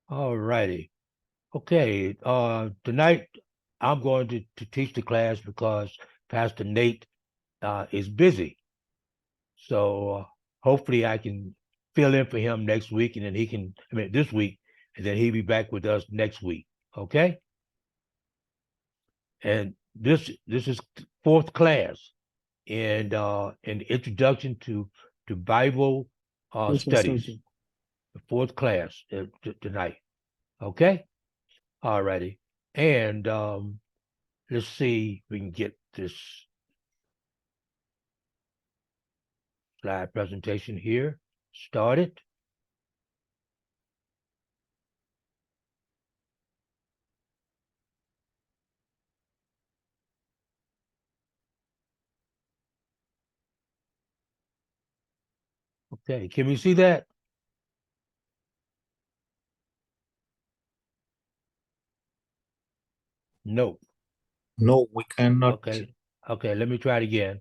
All righty. Okay. Tonight I'm going to teach the class because Pastor Nate is busy. So hopefully I can fill in for him next week, and then this week, and then he'll be back with us next week. Okay. And this is fourth class and an introduction to Bible Christian studies. study. The fourth class tonight. Okay. All righty. And let's see if we can get this slide presentation here started. Okay, can we see that? No. No, we cannot. Okay. Okay, let me try it again.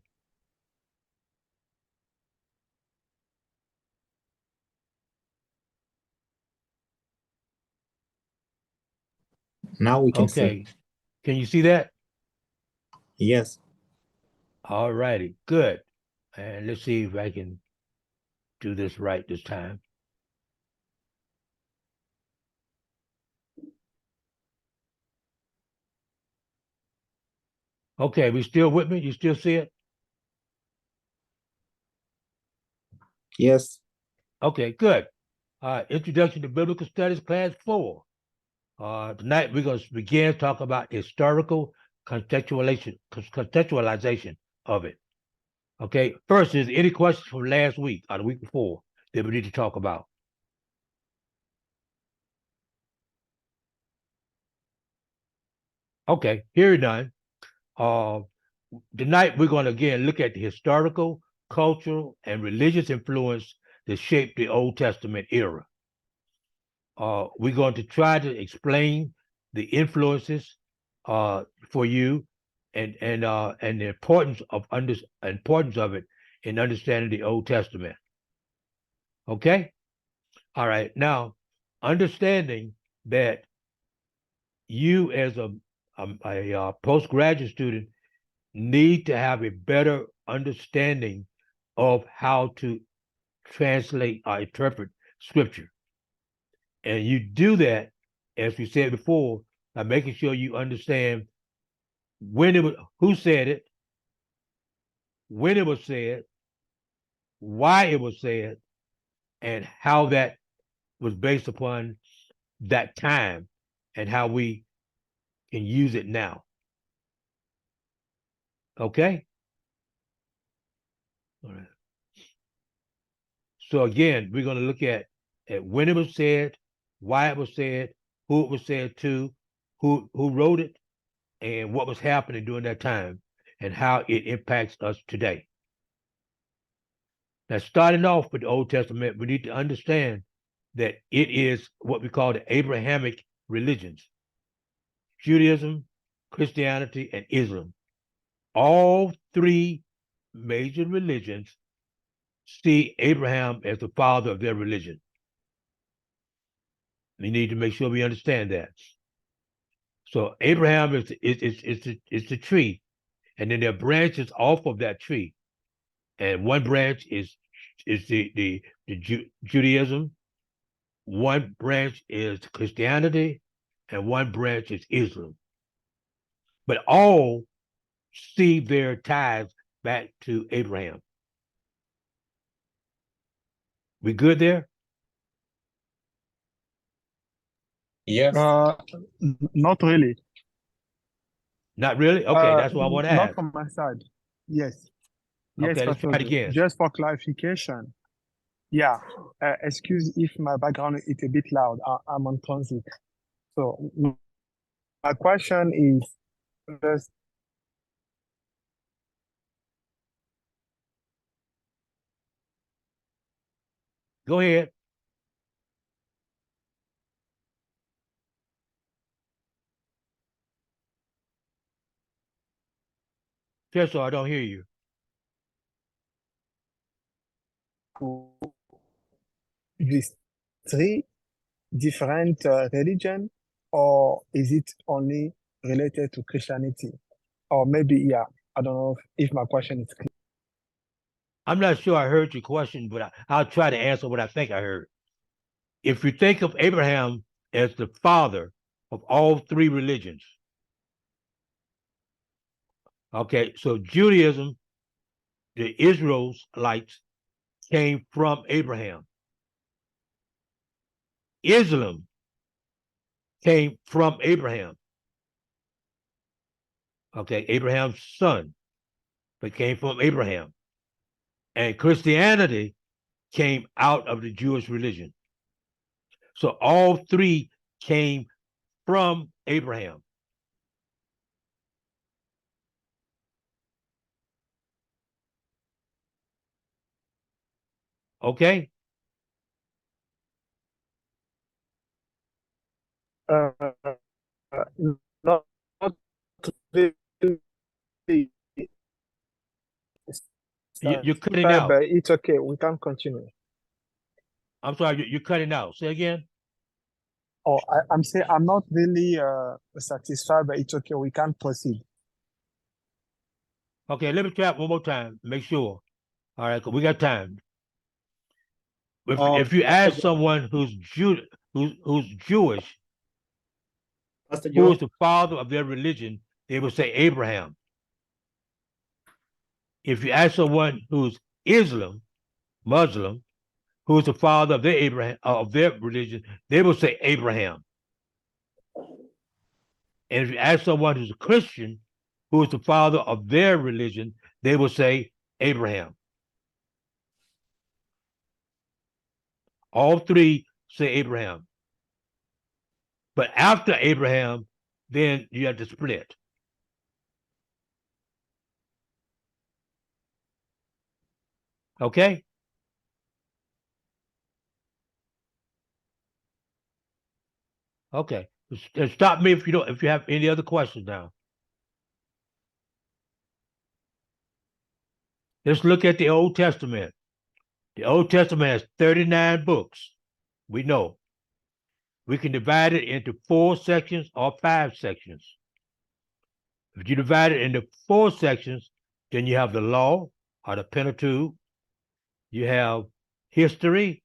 Now we can see. Okay. Can you see that? Yes. All righty. Good. And let's see if I can do this right this time. Okay, we still with me? You still see it? Yes. Okay, good. Introduction to Biblical Studies, Class 4. Tonight we're going to begin talking about historical contextualization of it. Okay, first, is any questions from last week or the week before that we need to talk about? Okay, here none. Uh, Tonight we're going to again look at the historical, cultural, and religious influence that shaped the Old Testament era. We're going to try to explain the influences for you and the importance of it in understanding the Old Testament. Okay? All right. Now, understanding that you as a postgraduate student need to have a better understanding of how to translate or interpret scripture. And you do that, as we said before, by making sure you understand who said it, when it was said, why it was said, and how that was based upon that time and how we can use it now. Okay? All right. So again, we're going to look at when it was said, why it was said, who it was said to, who wrote it, and what was happening during that time, and how it impacts us today. Now, starting off with the Old Testament, we need to understand that it is what we call the Abrahamic religions: Judaism, Christianity, and Islam. All three major religions see Abraham as the father of their religion. We need to make sure we understand that. So Abraham is the tree, and then there are branches off of that tree, and one branch is Judaism, one branch is Christianity, and one branch is Islam. But all see their ties back to Abraham. We good there? Yes. Not really. Not really? Okay, that's what I want to Not ask. from my side. Yes. Yes, Okay, let's try Pastor it Joe. again. Just for clarification. Yeah. Excuse if my background is a bit loud. I'm on transit. So my question is just Go ahead. Just so I don't hear you. these three different religion, or is it only related to Christianity? Or maybe, yeah, I don't know if my question is clear. I'm not sure I heard your question, but I'll try to answer what I think I heard. If you think of Abraham as the father of all three religions, okay, so Judaism, the Israelites came from Abraham. Islam came from Abraham. Okay, Abraham's son, but came from Abraham. And Christianity came out of the Jewish religion. So all three came from Abraham. Okay? Uh, not really. You're cutting Sorry, out. but it's okay. We can continue. I'm sorry, you're cutting out. Say again. Oh, I'm saying I'm not really satisfied, but it's okay. We can proceed. Okay, let me try it one more time. Make sure. All right, 'cause we got time. If you ask someone who's Jewish, Pastor who is Joe, the father of their religion, they would say Abraham. If you ask someone who's Muslim, who is the father of their religion, they will say Abraham. And if you ask someone who's a Christian, who is the father of their religion, they will say Abraham. All three say Abraham. But after Abraham, then you have to split. Okay? Okay. Stop me if you have any other questions now. Let's look at the Old Testament. The Old Testament has 39 books. We know. We can divide it into 4 sections or 5 sections. If you divide it into 4 sections, then you have the law or the Pentateuch. You have history.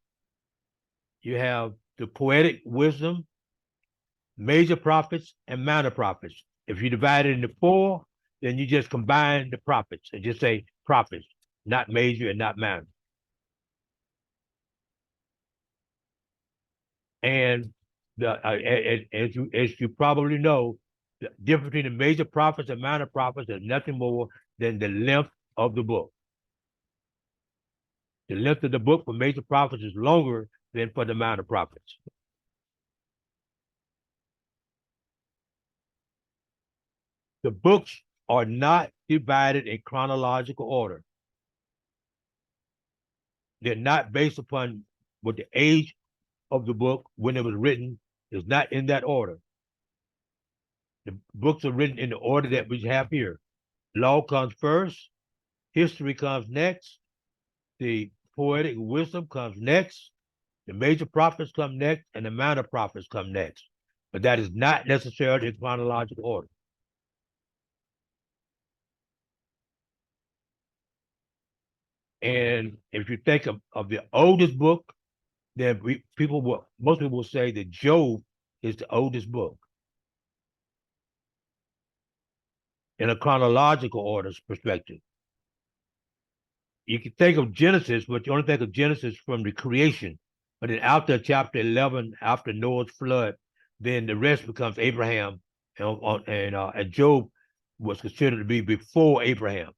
You have the poetic wisdom, major prophets, and minor prophets. If you divide it into 4, then you just combine the prophets and just say prophets, not major and not minor. And as you probably know, the difference between the major prophets and minor prophets is nothing more than the length of the book. The length of the book for major prophets is longer than for the minor prophets. The books are not divided in chronological order. They're not based upon what the age of the book when it was written is not in that order. The books are written in the order that we have here. Law comes first, history comes next, the poetic wisdom comes next, the major prophets come next, and the minor prophets come next. But that is not necessarily in chronological order. And if you think of the oldest book, then most people will say that Job is the oldest book in a chronological order perspective. You can think of Genesis, but you only think of Genesis from the creation. But then after chapter 11, after Noah's flood, then the rest becomes Abraham, and Job was considered to be before Abraham.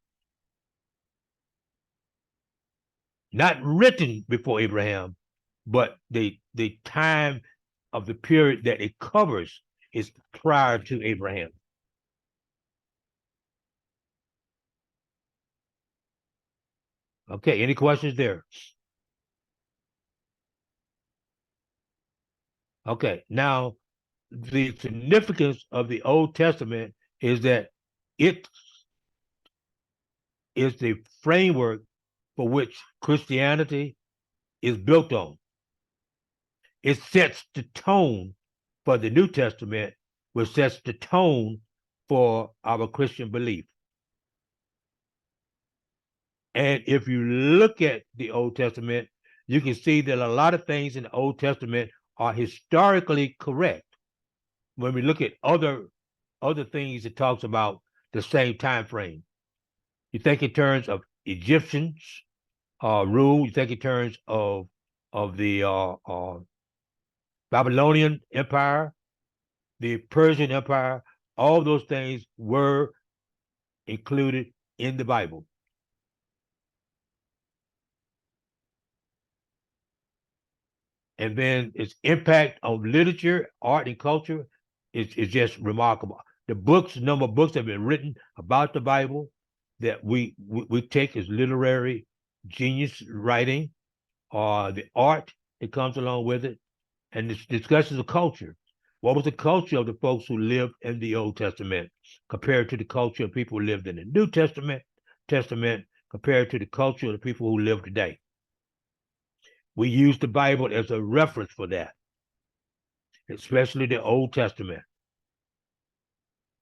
Not written before Abraham, but the time of the period that it covers is prior to Abraham. Okay, any questions there? Okay, now the significance of the Old Testament is that it is the framework for which Christianity is built on. it sets the tone for the New Testament, which sets the tone for our Christian belief. And if you look at the Old Testament, you can see that a lot of things in the Old Testament are historically correct. When we look at other things, it talks about the same time frame. You think in terms of Egyptians rule, you think in terms of the Babylonian Empire, the Persian Empire, all those things were included in the Bible. And then its impact on literature, art, and culture is just remarkable. The number of books that have been written about the Bible that we take as literary genius writing, the art that comes along with it, and this discusses the culture. What was the culture of the folks who lived in the Old Testament compared to the culture of people who lived in the New Testament compared to the culture of the people who live today? We use the Bible as a reference for that, especially the Old Testament.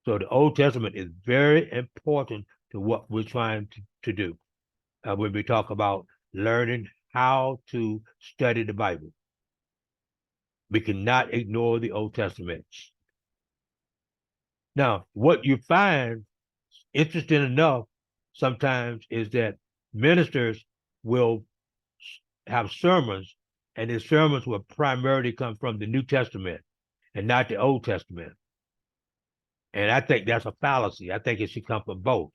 So the Old Testament is very important to what we're trying to do when we talk about learning how to study the Bible. We cannot ignore the Old Testament. Now, what you find interesting enough sometimes is that ministers will have sermons, and his sermons will primarily come from the New Testament and not the Old Testament. And I think that's a fallacy. I think it should come from both.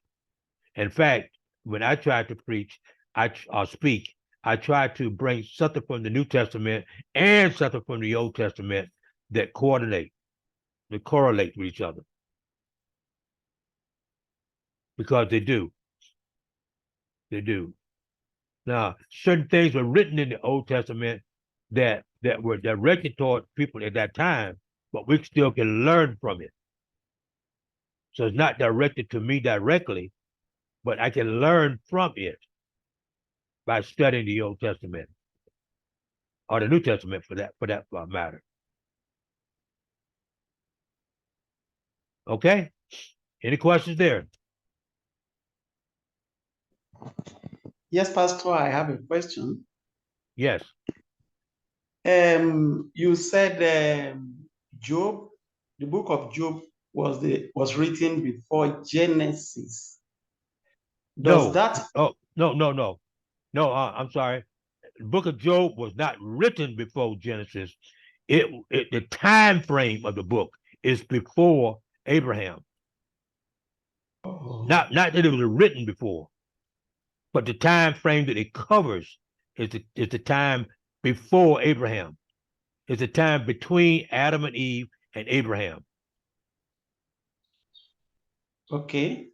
In fact, when I try to preach, speak, I try to bring something from the New Testament and something from the Old Testament that correlate with each other. Because they do. They do. Now, certain things were written in the Old Testament that were directed toward people at that time, but we still can learn from it. So it's not directed to me directly, but I can learn from it by studying the Old Testament or the New Testament for that matter. Okay? Any questions there? Yes, Pastor, I have a question. Yes. You said Job, the book of Job was written before Genesis. Does that? Oh, no. No, I'm sorry. The book of Job was not written before Genesis. The time frame of the book is before Abraham. Oh. Not that it was written before, but the time frame that it covers is the time before Abraham. It's the time between Adam and Eve and Abraham. Okay.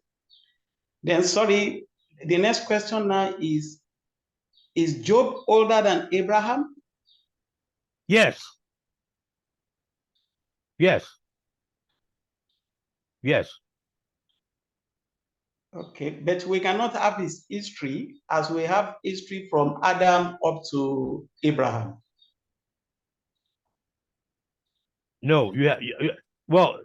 Then, sorry, the next question now is Job older than Abraham? Yes. Yes. Yes. Okay, but we cannot have his history as we have history from Adam up to Abraham. No, well,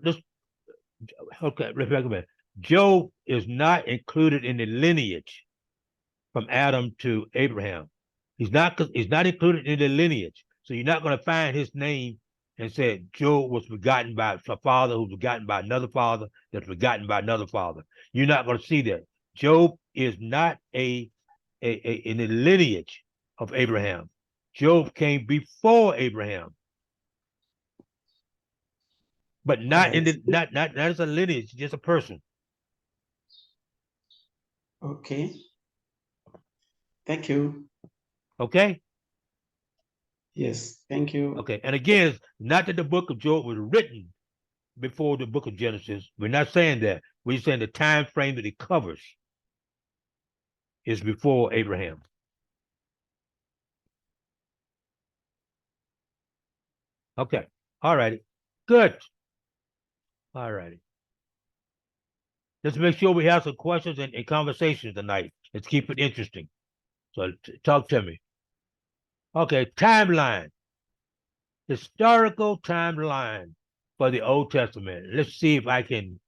okay, Rebecca, Job is not included in the lineage from Adam to Abraham. He's not included in the lineage. So you're not going to find his name and say Job was begotten by a father who's begotten by another father that's begotten by another father. You're not going to see that. Job is not in the lineage of Abraham. Job came before Abraham. But not in the not as a lineage, just a person. Okay. Thank you. Okay? Yes, thank you. Okay. And again, it's not that the book of Job was written before the book of Genesis. We're not saying that. We're saying the time frame that it covers is before Abraham. Okay. All righty. Good. All righty. Let's make sure we have some questions and conversations tonight. Let's keep it interesting. So talk to me. Okay, timeline. historical timeline for the Old Testament. Let's see if I can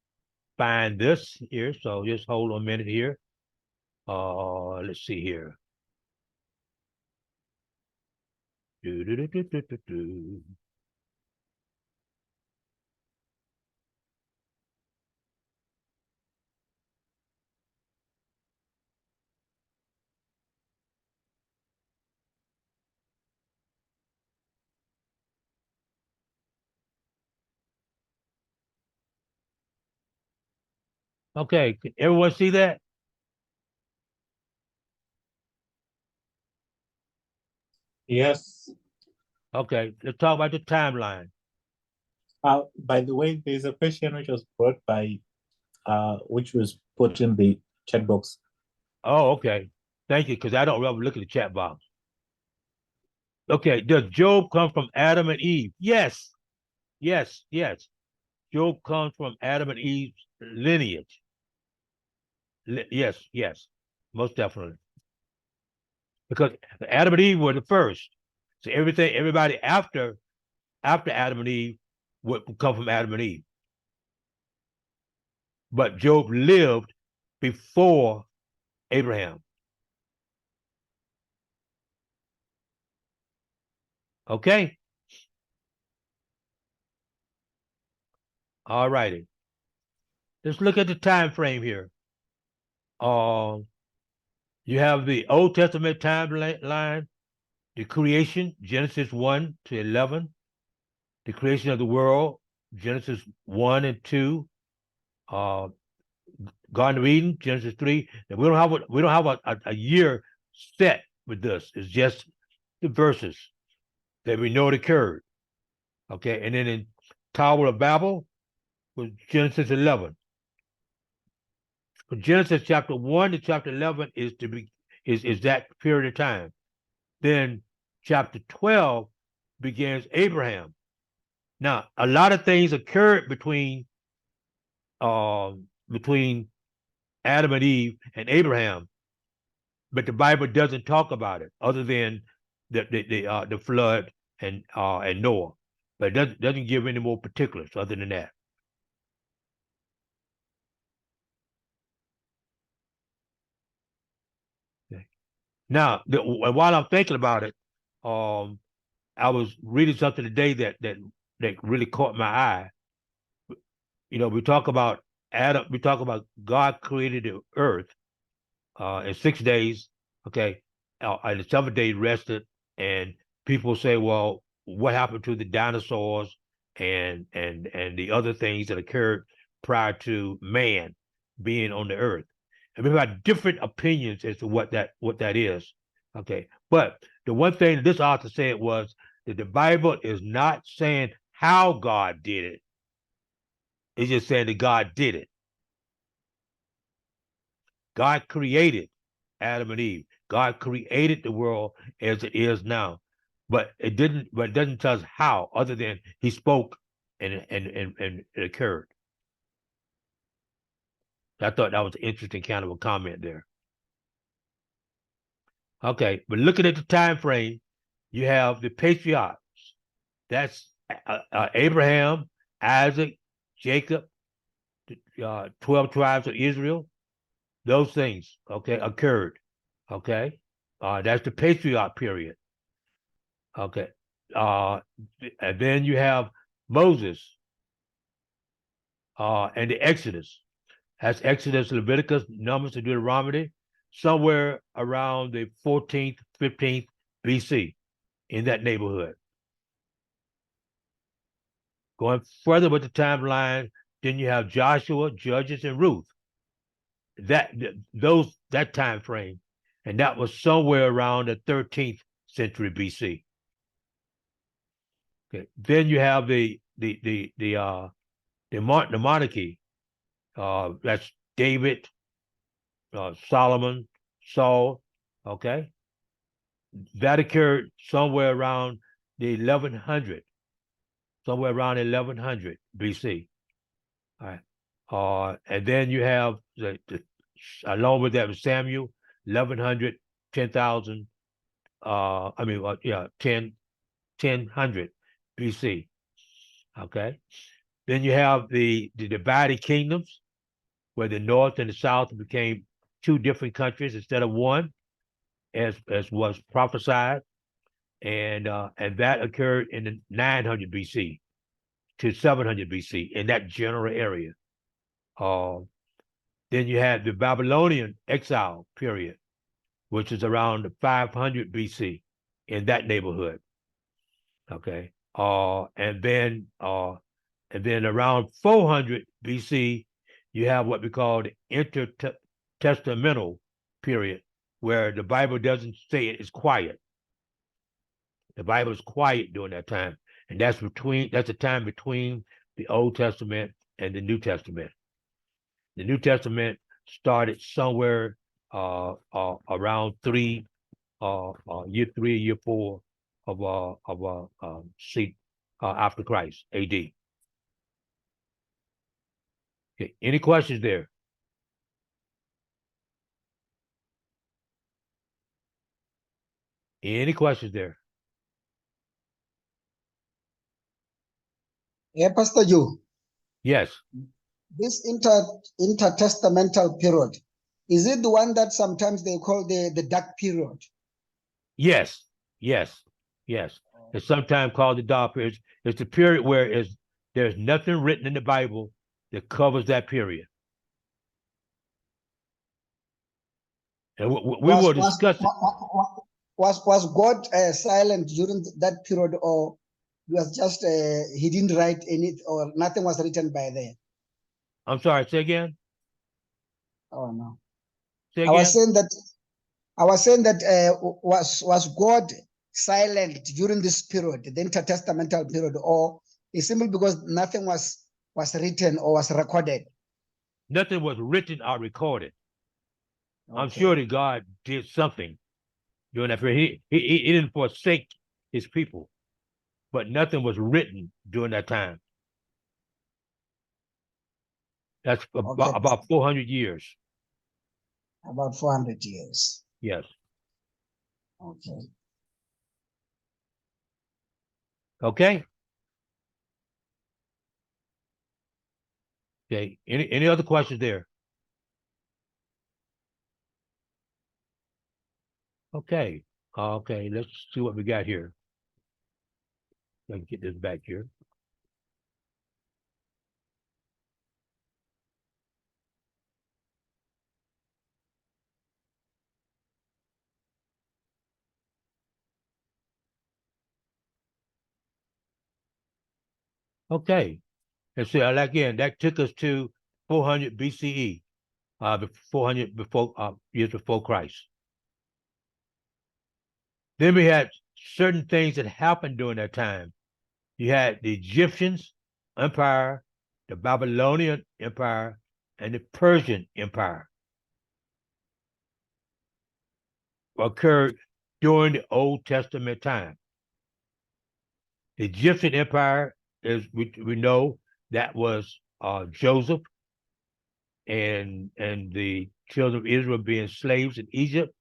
find this here. So just hold on a minute here. Let's see here. Do. Okay, can everyone see that? Yes. Okay, let's talk about the timeline. By the way, there's a question which was brought by, which was put in the chat box. Oh, okay. Thank you, because I don't ever look at the chat box. Okay, does Job come from Adam and Eve? Yes. Yes, yes. Job comes from Adam and Eve's lineage. Yes, yes, most definitely. Because Adam and Eve were the first. So everybody after Adam and Eve would come from Adam and Eve. But Job lived before Abraham. Okay. All righty. Let's look at the time frame here. You have the Old Testament timeline, the creation, Genesis 1 to 11, the creation of the world, Genesis 1 and 2, Garden of Eden, Genesis 3. And we don't have a year set with this. It's just the verses that we know it occurred. Okay, and then in Tower of Babel was Genesis 11. From Genesis chapter 1 to chapter 11 is that period of time. Then chapter 12 begins Abraham. Now, a lot of things occurred between Adam and Eve and Abraham, but the Bible doesn't talk about it other than the flood and Noah. But it doesn't give any more particulars other than that. Okay. Now, while I'm thinking about it, I was reading something today that really caught my eye. You know, we talk about Adam, we talk about God created the earth in 6 days, okay, and the 7th day rested, and people say, well, what happened to the dinosaurs and the other things that occurred prior to man being on the earth? And we've got different opinions as to what that is, okay. But the one thing that this author said was that the Bible is not saying how God did it. It's just saying that God did it. God created Adam and Eve. God created the world as it is now. But it doesn't tell us how, other than he spoke and it occurred. I thought that was an interesting kind of a comment there. Okay, but looking at the time frame, you have the patriarchs. That's Abraham, Isaac, Jacob, 12 tribes of Israel. Those things, okay, occurred. Okay, that's the patriarch period. Okay, and then you have Moses and the Exodus. That's Exodus, Leviticus, Numbers, and Deuteronomy, somewhere around the 14th, 15th BC, in that neighborhood. Going further with the timeline, then you have Joshua, Judges, and Ruth. That time frame, and that was somewhere around the 13th century BC. Okay, then you have the monarchy. That's David, Solomon, Saul. Okay, that occurred somewhere around the 1100, somewhere around 1100 BC. All right, and then you have along with that Samuel, 1100, 10,000. 1000 BC. Okay. Then you have the divided kingdoms, where the North and the South became two different countries instead of one, as was prophesied, and that occurred in the 900 BC to 700 BC in that general area. Then you had the Babylonian exile period, which is around 500 BC in that neighborhood. Okay. And then around 400 BC, you have what we call the intertestamental period, where the Bible doesn't say it is quiet. The Bible is quiet during that time, and that's the time between the Old Testament and the New Testament. The New Testament started somewhere around year 3, year 4 after Christ, AD. Okay, any questions there? Any questions there? Yeah, Pastor Joe, Yes. this intertestamental period, is it the one that sometimes they call the dark period? Yes. Yes. Yes. It's sometimes called the dark period. It's the period where there's nothing written in the Bible that covers that period. And we will discuss it. Was God silent during that period, or was just he didn't write any, or nothing was written by then? I'm sorry, say again? Oh no. Say I again? was saying that was God silent during this period, the intertestamental period, or it's simply because nothing was written or was recorded? Nothing was written or recorded. Okay. I'm sure that God did something during that period. He didn't forsake his people, but nothing was written during that time. That's about 400 years. About 400 years. Yes. Okay. Okay. Okay. Any other questions there? Okay. Okay. Let's see what we got here. I can get this back here. Okay. And so again, that took us to 400 BCE, 400 years before Christ. Then we had certain things that happened during that time. You had the Egyptians Empire, the Babylonian Empire, and the Persian Empire occurred during the Old Testament time. The Egyptian Empire, as we know, that was Joseph and the children of Israel being slaves in Egypt,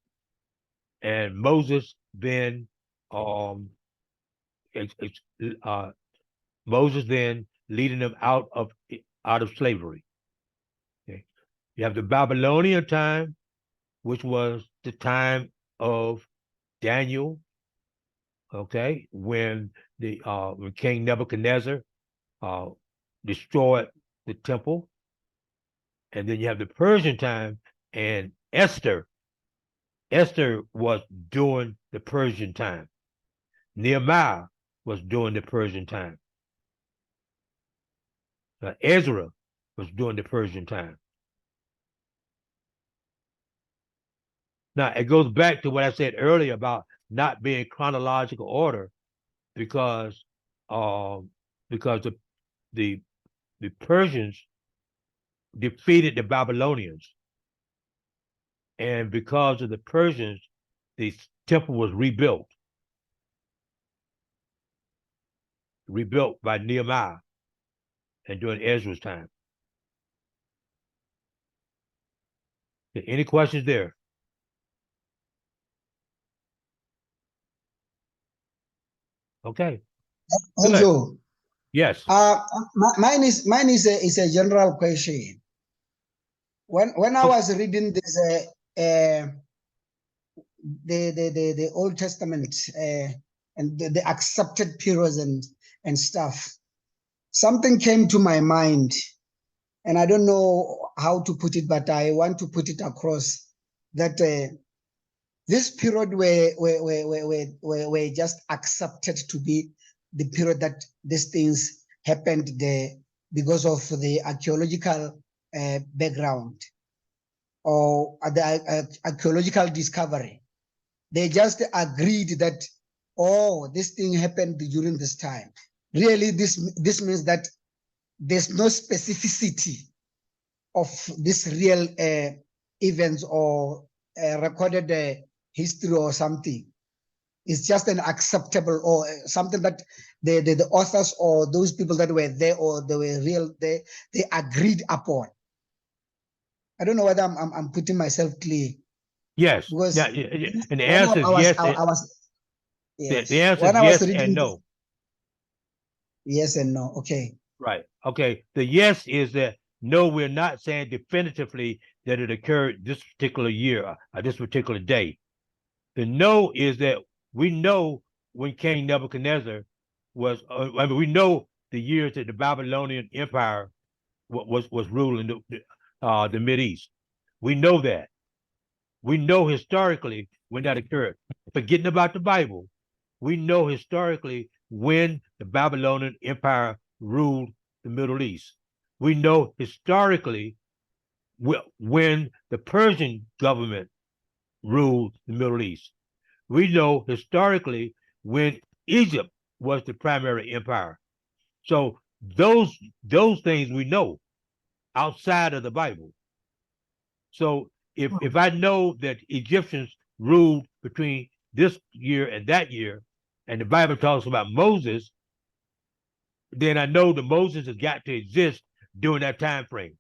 and Moses then leading them out of slavery. Okay. You have the Babylonian time, which was the time of Daniel. Okay, when when King Nebuchadnezzar destroyed the temple. And then you have the Persian time, and Esther was during the Persian time. Nehemiah was during the Persian time. Ezra was during the Persian time. Now, it goes back to what I said earlier about not being chronological order, because the Persians defeated the Babylonians. And because of the Persians, the temple was rebuilt by Nehemiah and during Ezra's time. Any questions there? Okay. Good. Joe. Yes. Mine is a general question. When I was reading this the Old Testament and the accepted periods and stuff, something came to my mind, and I don't know how to put it, but I want to put it across that this period were just accepted to be the period that these things happened there because of the archaeological background or the archaeological discovery. They just agreed that, oh, this thing happened during this time. Really, this means that there's no specificity of this real events or recorded history or something. It's just an acceptable or something that the authors or those people that were there or they were real, they agreed upon. I don't know whether I'm putting myself clear. Yes. Because Yeah, and the answer is yes. The answer is yes and no. Yes and no. Okay. Right. Okay. The yes is that no, we're not saying definitively that it occurred this particular year or this particular day. The no is that we know when King Nebuchadnezzar was, we know the years that the Babylonian Empire was ruling the Mideast. We know that. We know historically when that occurred. Forgetting about the Bible, we know historically when the Babylonian Empire ruled the Middle East. We know historically when the Persian government ruled the Middle East. We know historically when Egypt was the primary empire. So those things we know outside of the Bible. So if I know that Egyptians ruled between this year and that year, and the Bible talks about Moses, then I know that Moses has got to exist during that time frame.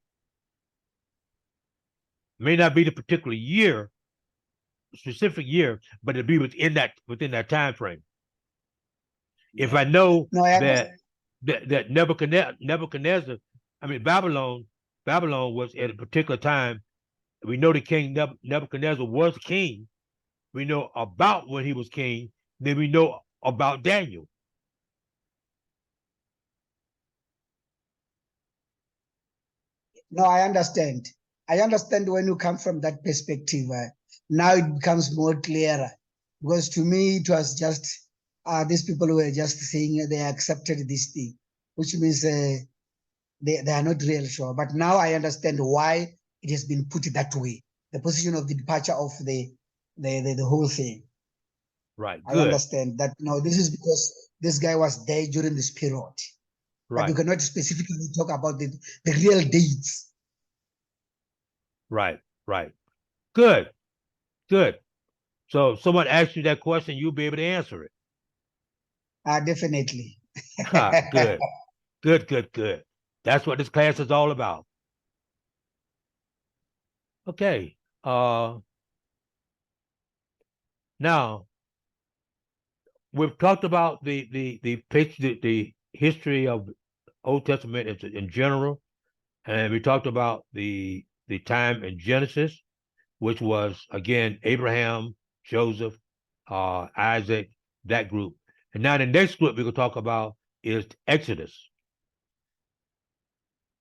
May not be the particular year, specific year, but it'll be within that time frame. If I know that Nebuchadnezzar, Babylon was at a particular time. We know the king Nebuchadnezzar was king. We know about when he was king. Then we know about Daniel. No, I understand. I understand when you come from that perspective. Now it becomes more clearer, because to me it was just these people were just saying they accepted this thing, which means they are not real sure. But now I understand why it has been put that way. The position of the departure of the whole thing. Right. I Good. understand that. No, this is because this guy was there during this period. Right. But you cannot specifically talk about the real dates. Right. Right. Good. Good. So if someone asks you that question, you'll be able to answer it. Definitely. Good. Good, good, good. That's what this class is all about. Okay. Now we've talked about the history of Old Testament in general, and we talked about the time in Genesis, which was again Abraham, Joseph, Isaac, that group. And now the next group we're gonna talk about is Exodus.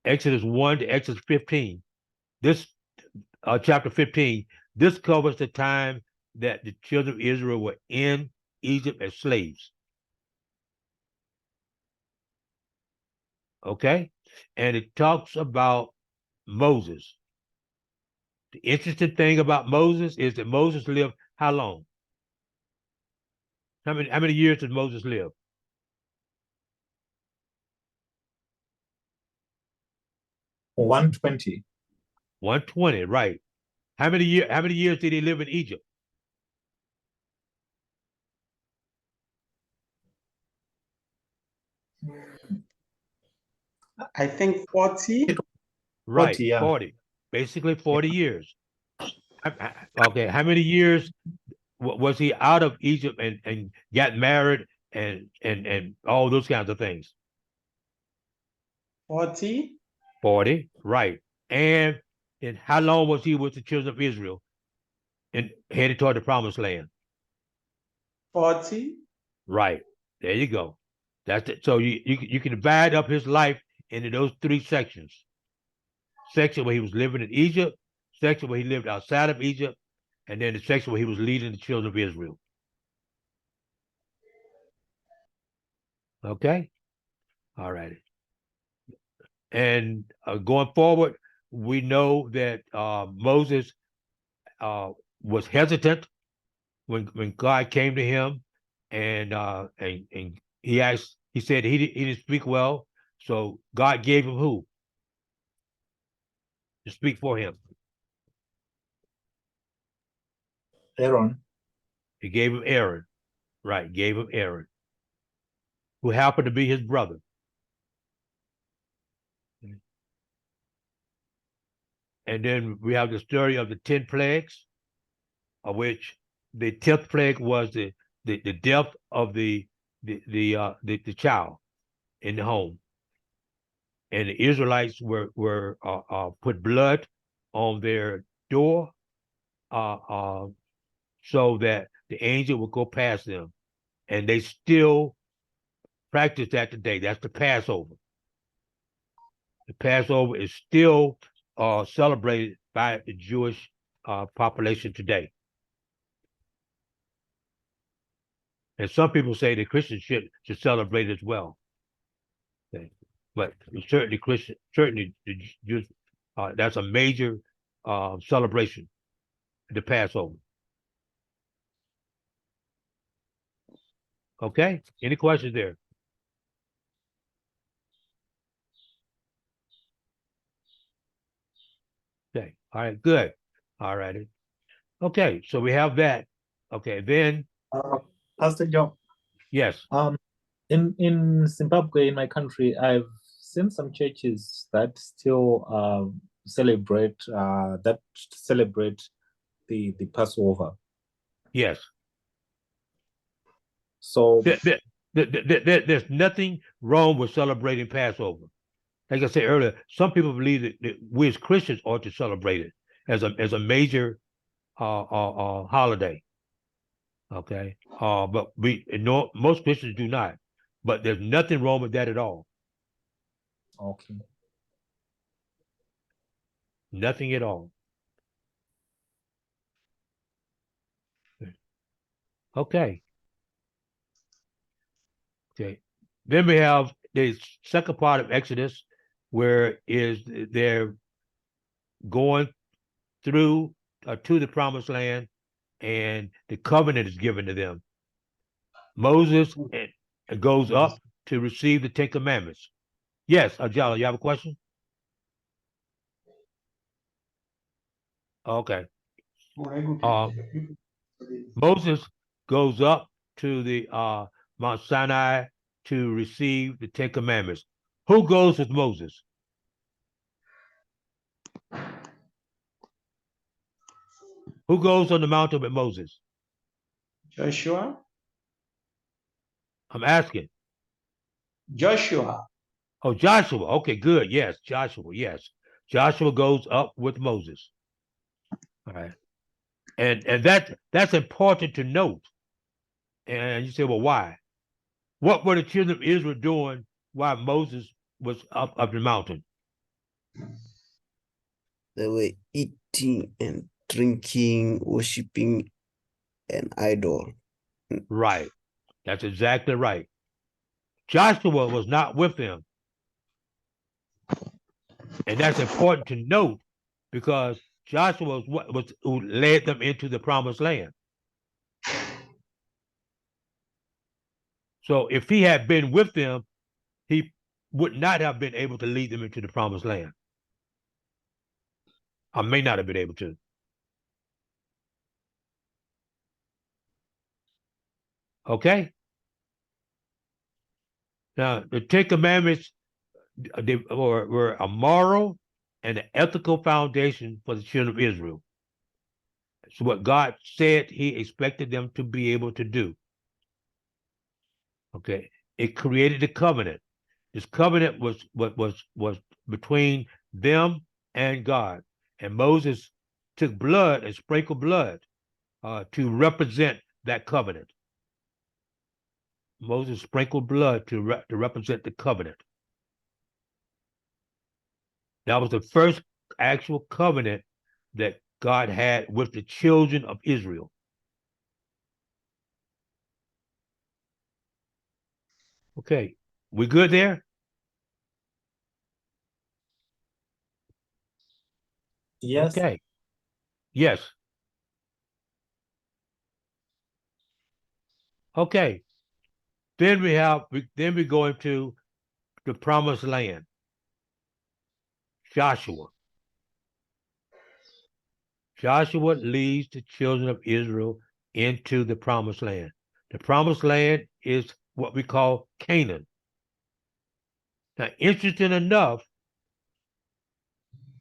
Exodus 1 to Exodus 15. This chapter 15, this covers the time that the children of Israel were in Egypt as slaves. Okay? And it talks about Moses. The interesting thing about Moses is that Moses lived how long? How many years did Moses live? 120. 120, right. How many years did he live in Egypt? I think 40. Right, 40, yeah. 40. Basically 40 years. Okay, how many years was he out of Egypt and got married and all those kinds of things. 40, 40, right. And how long was he with the children of Israel and headed toward the promised land? 40, Right. There you go. That's it. So you can divide up his life into those three sections. Section where he was living in Egypt, section where he lived outside of Egypt, and then the section where he was leading the children of Israel. Okay? All righty. And going forward, we know that Moses was hesitant when God came to him, and he said he didn't speak well, so God gave him who to speak for him? Aaron. He gave him Aaron, right? Gave him Aaron, who happened to be his brother. And then we have the story of the 10 plagues, of which the 10th plague was the death of the child in the home, and the Israelites were put blood on their door, so that the angel would go past them, and they still practice that today. That's the Passover. The Passover is still celebrated by the Jewish population today. And some people say the Christians should celebrate as well. Okay. But certainly the Jews, that's a major celebration, the Passover. Okay, any questions there? Okay, all right, good. All righty. Okay, so we have that. Okay, then Pastor John, yes. in Zimbabwe, in my country, I've seen some churches that still celebrate the Passover. Yes. So There's nothing wrong with celebrating Passover. Like I said earlier, some people believe that we as Christians ought to celebrate it as a major holiday. Okay, but most Christians do not. But there's nothing wrong with that at all. okay. Nothing at all. Okay. Okay. Then we have the second part of Exodus, where they're going through to the promised land, and the covenant is given to them. Moses goes up to receive the 10 Commandments. Yes, Ajala, you have a question? Okay. Moses goes up to the Mount Sinai to receive the 10 Commandments. Who goes with Moses? Who goes on the mountain with Moses? Joshua. I'm asking. Joshua. Oh, Joshua. Okay, good. Yes, Joshua. Yes. Joshua goes up with Moses. All right. And that's important to note. And you say, well, why? What were the children of Israel doing while Moses was up the mountain? They were eating and drinking, worshiping an idol. Right. That's exactly right. Joshua was not with them. And that's important to note, because Joshua was who led them into the promised land. So if he had been with them, he would not have been able to lead them into the promised land. I may not have been able to. Okay? Now, the 10 Commandments were a moral and an ethical foundation for the children of Israel. It's what God said he expected them to be able to do. Okay, it created the covenant. This covenant was between them and God. And Moses took blood and sprinkled blood to represent that covenant. Moses sprinkled blood to represent the covenant. That was the first actual covenant that God had with the children of Israel. Okay, we good there? Yes. Okay. Yes. Okay. Then we go into the promised land. Joshua. Joshua leads the children of Israel into the promised land. The promised land is what we call Canaan. Now, interesting enough,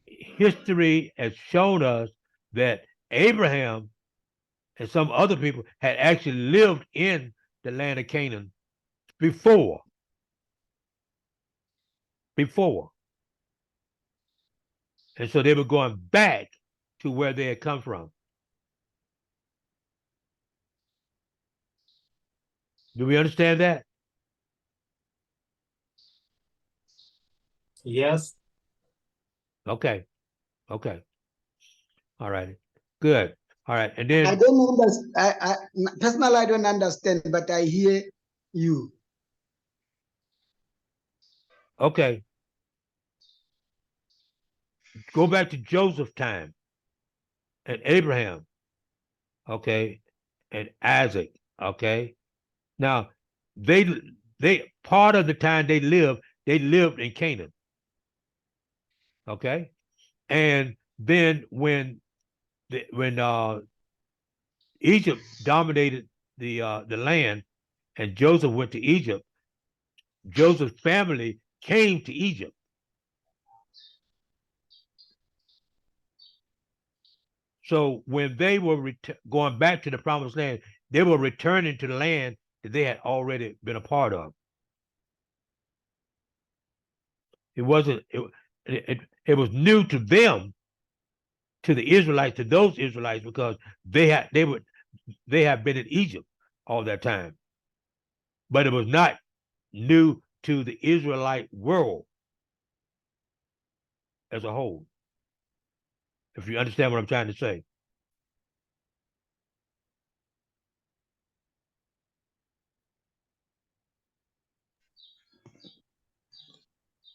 history has shown us that Abraham and some other people had actually lived in the land of Canaan before. And so they were going back to where they had come from. Do we understand that? Yes. Okay. Okay. All right. Good. All right. And I then, don't understand. Personally, I don't understand, but I hear you. okay. Go back to Joseph's time and Abraham. Okay. And Isaac. Okay. Now, they part of the time they lived in Canaan. Okay. And then when Egypt dominated the land and Joseph went to Egypt, Joseph's family came to Egypt. So when they were going back to the promised land, they were returning to the land that they had already been a part of. It wasn't, it was new to them, to the Israelites, to those Israelites, because they have been in Egypt all that time. But it was not new to the Israelite world as a whole. If you understand what I'm trying to say.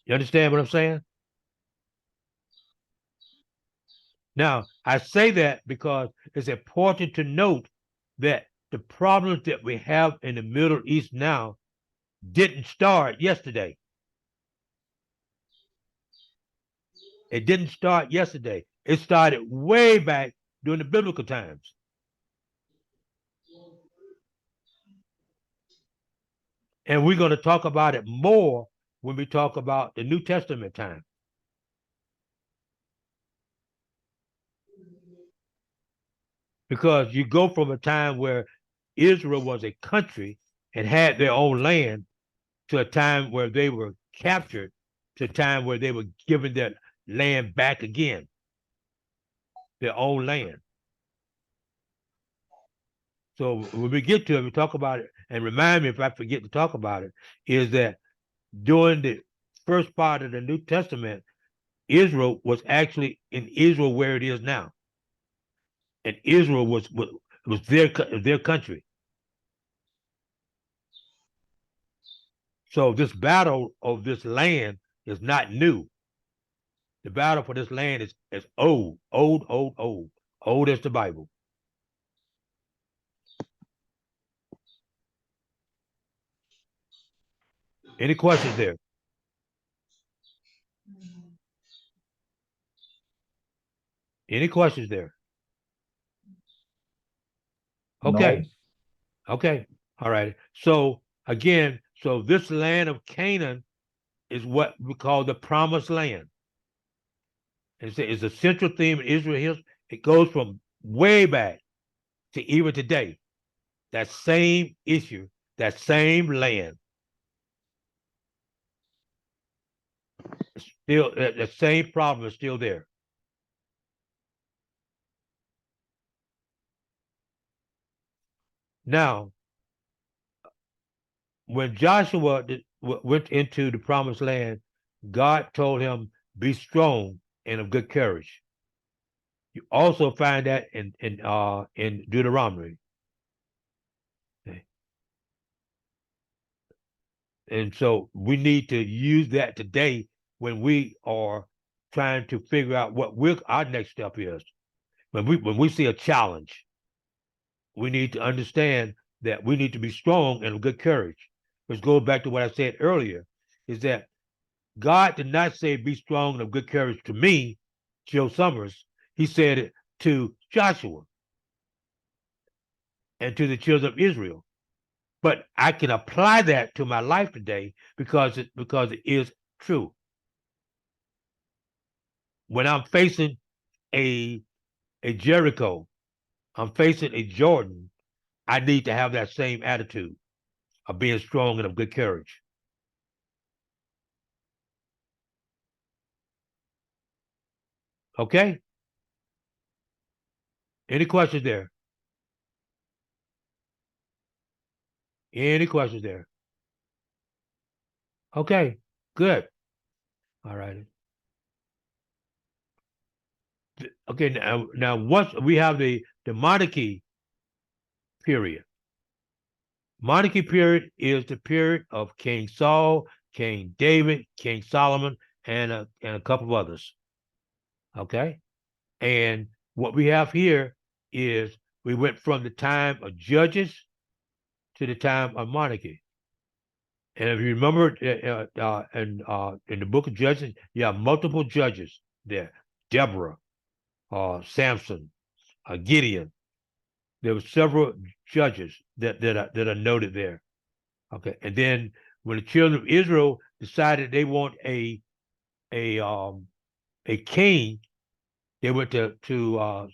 You understand what I'm saying? Now, I say that because it's important to note that the problems that we have in the Middle East now didn't start yesterday. It didn't start yesterday. It started way back during the biblical times. And we're going to talk about it more when we talk about the New Testament time. Because you go from a time where Israel was a country and had their own land to a time where they were captured, to a time where they were given their land back again, their own land. So when we get to it, we talk about it, and remind me if I forget to talk about it, is that during the first part of the New Testament, Israel was actually in Israel where it is now. And Israel was their country. So this battle of this land is not new. The battle for this land is old as the Bible. Any questions there? Any questions there? Okay. No. Okay. All right. So again, so this land of Canaan is what we call the promised land. It's a central theme in Israel history. It goes from way back to even today. That same issue that same land. Still, the same problem is still there. Now, when Joshua went into the promised land, God told him, be strong and of good courage. You also find that in Deuteronomy. Okay. And so we need to use that today when we are trying to figure out what our next step is. When we see a challenge, we need to understand that we need to be strong and of good courage. Which goes back to what I said earlier, is that God did not say be strong and of good courage to me, Joe Summers. He said it to Joshua and to the children of Israel. But I can apply that to my life today because it is true. When I'm facing a Jericho, I'm facing a Jordan, I need to have that same attitude of being strong and of good courage. Okay? Any questions there? Any questions there? Okay, good. All right. Okay, now once we have the monarchy period. Monarchy period is the period of King Saul, King David, King Solomon, and a couple of others. Okay? And what we have here is we went from the time of judges to the time of monarchy. And if you remember in the book of Judges, you have multiple judges there. Deborah, Samson, Gideon. There were several judges that are noted there. Okay, and then when the children of Israel decided they want a king, they went to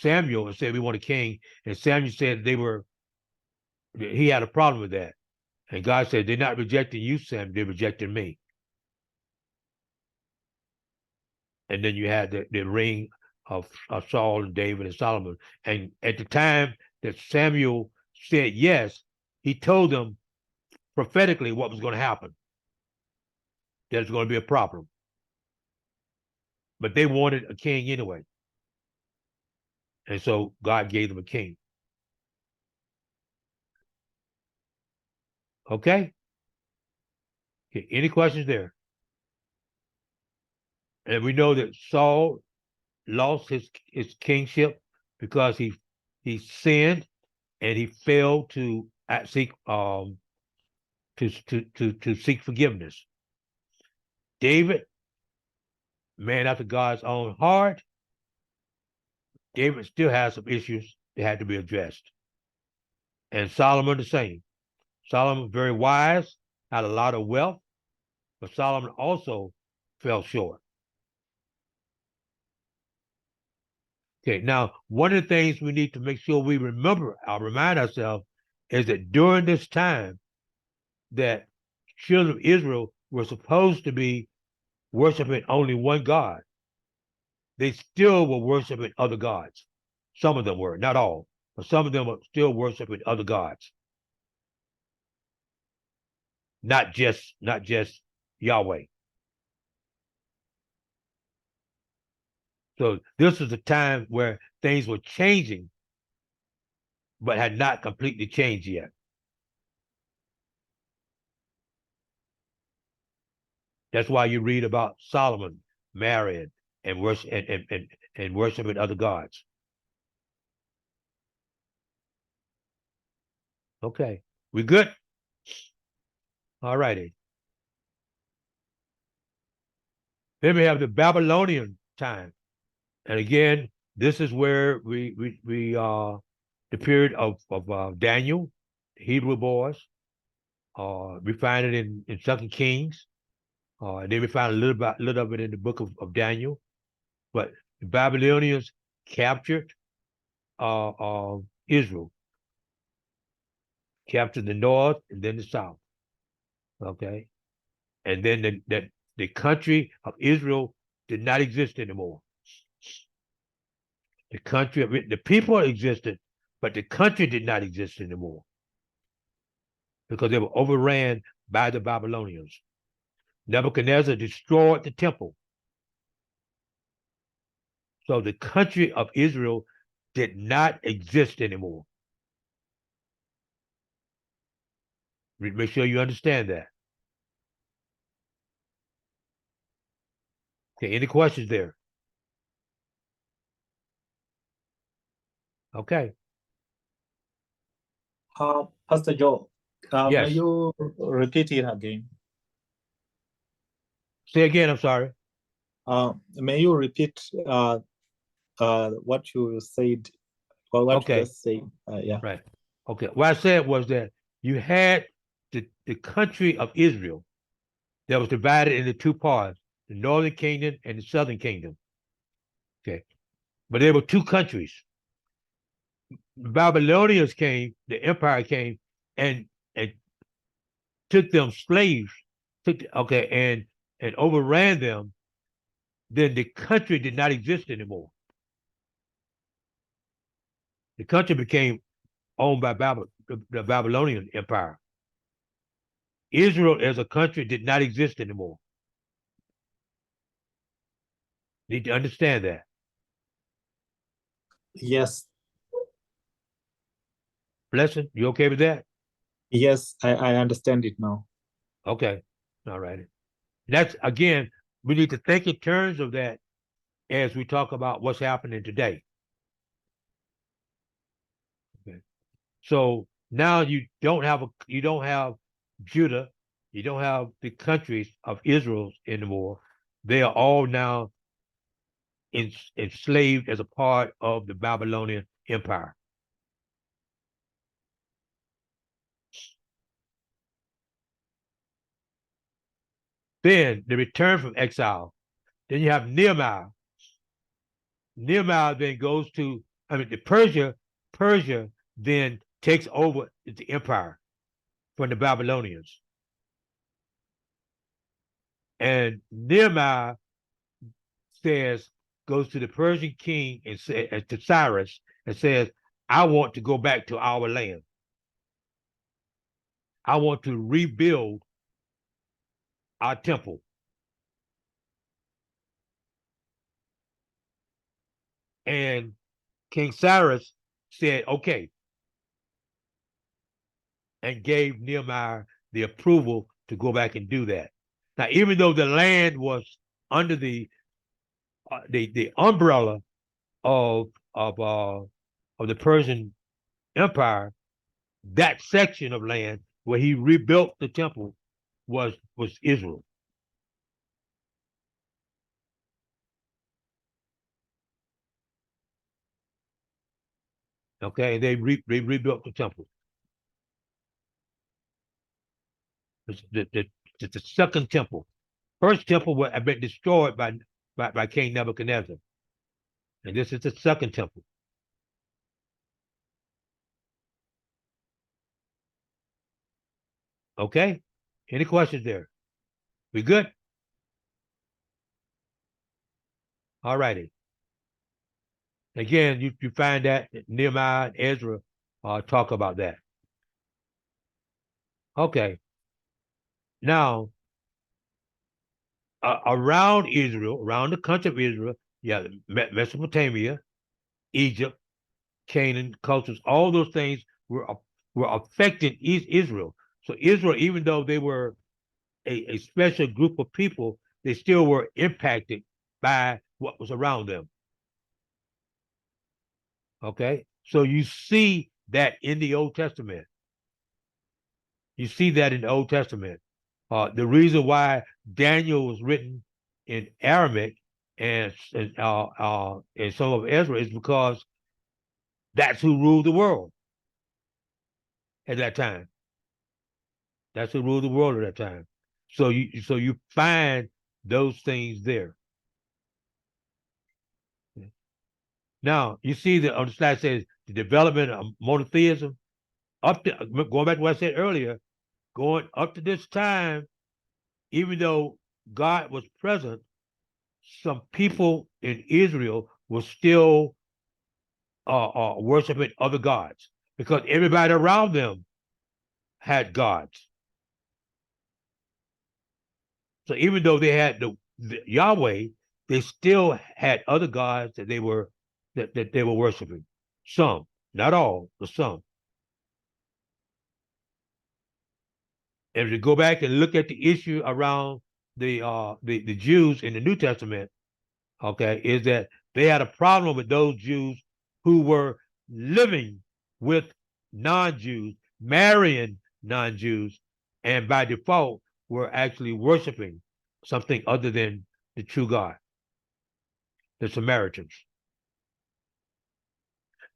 Samuel and said, we want a king. And Samuel said he had a problem with that. And God said, they're not rejecting you, Sam, they're rejecting me. And then you had the reign of Saul and David and Solomon. And at the time that Samuel said yes, he told them prophetically what was going to happen. There's going to be a problem. But they wanted a king anyway. And so God gave them a king. Okay? Okay, any questions there? And we know that Saul lost his kingship because he sinned and he failed to seek seek forgiveness. David, man after God's own heart, David still has some issues that had to be addressed. And Solomon the same. Solomon very wise, had a lot of wealth, but Solomon also fell short. Okay, now one of the things we need to make sure we remind ourselves is that during this time that children of Israel were supposed to be worshiping only one God, they still were worshiping other gods. Some of them were, not all, but some of them were still worshiping other gods. Not just Yahweh. So this was a time where things were changing, but had not completely changed yet. That's why you read about Solomon marrying and worshiping other gods. Okay, we good? All righty. Then we have the Babylonian time. And again, this is where we the period of Daniel, the Hebrew boys. We find it in 2 Kings. And then we find a little of it in the book of Daniel. But the Babylonians captured Israel. captured the north and then the south. Okay. And then the country of Israel did not exist anymore. The people existed, but the country did not exist anymore because they were overran by the Babylonians. Nebuchadnezzar destroyed the temple. So the country of Israel did not exist anymore. Make sure you understand that. Okay, any questions there? Okay. Pastor Joe, may Yes. you repeat it again? Say again, I'm sorry. May you repeat what you said, or what Okay. you just said? Yeah. Right. Okay. What I said was that you had the country of Israel that was divided into two parts, the northern kingdom and the southern kingdom. Okay. But there were two countries. The Babylonians came, the empire came and took them slaves, and overran them. Then the country did not exist anymore. The country became owned by the Babylonian Empire. Israel as a country did not exist anymore. Need to understand that. Yes. Blessing, you okay with that? Yes, I understand it now. Okay. All righty. That's, again, we need to think in terms of that as we talk about what's happening today. Okay. So now you don't have Judah, you don't have the countries of Israel anymore. They are all now enslaved as a part of the Babylonian Empire. Then the return from exile. Then you have Nehemiah. Nehemiah then goes to, Persia then takes over the empire from the Babylonians. And Nehemiah goes to the Persian king and to Cyrus and says, I want to go back to our land. I want to rebuild our temple. And King Cyrus said, okay, and gave Nehemiah the approval to go back and do that. Now, even though the land was under the umbrella of the Persian Empire, that section of land where he rebuilt the temple was Israel. Okay, and they rebuilt the temple. The second temple. First temple had been destroyed by King Nebuchadnezzar. And this is the second temple. Okay? Any questions there? We good? All righty. Again, you find that Nehemiah and Ezra talk about that. Okay. Now, around Israel, around the country of Israel, yeah, Mesopotamia, Egypt, Canaan cultures, all those things were affecting Israel. So Israel, even though they were a special group of people, they still were impacted by what was around them. Okay, so you see that in the Old Testament. You see that in the Old Testament. The reason why Daniel was written in Aramaic and some of Ezra is because that's who ruled the world at that time. That's who ruled the world at that time. So you find those things there. Now you see that on the slide says the development of monotheism. up to going back to what I said earlier, going up to this time, even though God was present, some people in Israel were still worshiping other gods because everybody around them had gods. So even though they had the Yahweh, they still had other gods that they were worshiping. Some, not all, but some. And if you go back and look at the issue around the Jews in the New Testament, okay, is that they had a problem with those Jews who were living with non-Jews, marrying non-Jews, and by default were actually worshiping something other than the true God, the Samaritans.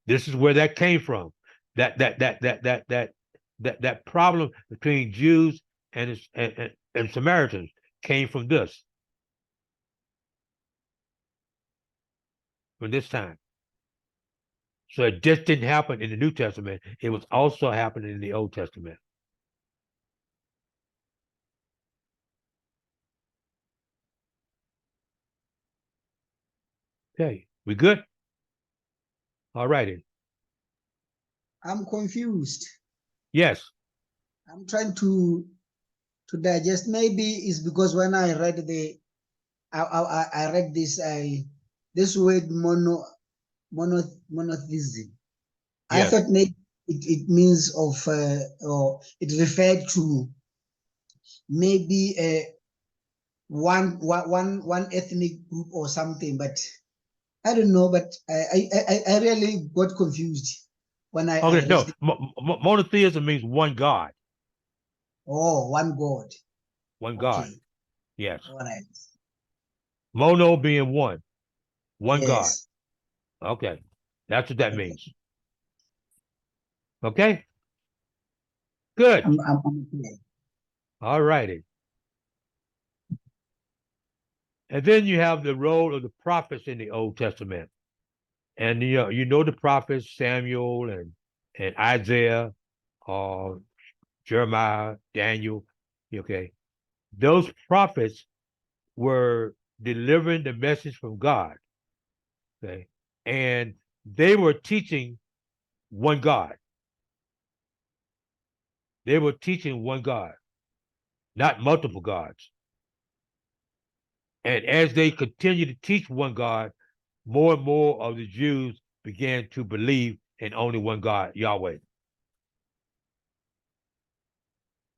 This is where that came from. That problem between Jews and Samaritans came from this. From this time. So it just didn't happen in the New Testament. It was also happening in the Old Testament. Okay, we good? All righty. I'm confused. Yes. I'm trying to digest. Maybe it's because when I read I read this word monotheism. I Yes. thought maybe it means or it referred to maybe one ethnic group or something, but I don't know. But I really got confused when I Okay, read no. it. Monotheism means one God. Oh, one God. One God. Okay. Yes. All right. Mono being one. One God. Yes. Okay. That's what that Okay. means. Okay? Good. I'm okay. All righty. And then you have the role of the prophets in the Old Testament. And you know the prophets, Samuel and Isaiah, Jeremiah, Daniel. Okay. Those prophets were delivering the message from God. Okay. And they were teaching one God. They were teaching one God, not multiple gods. And as they continued to teach one God, more and more of the Jews began to believe in only one God, Yahweh.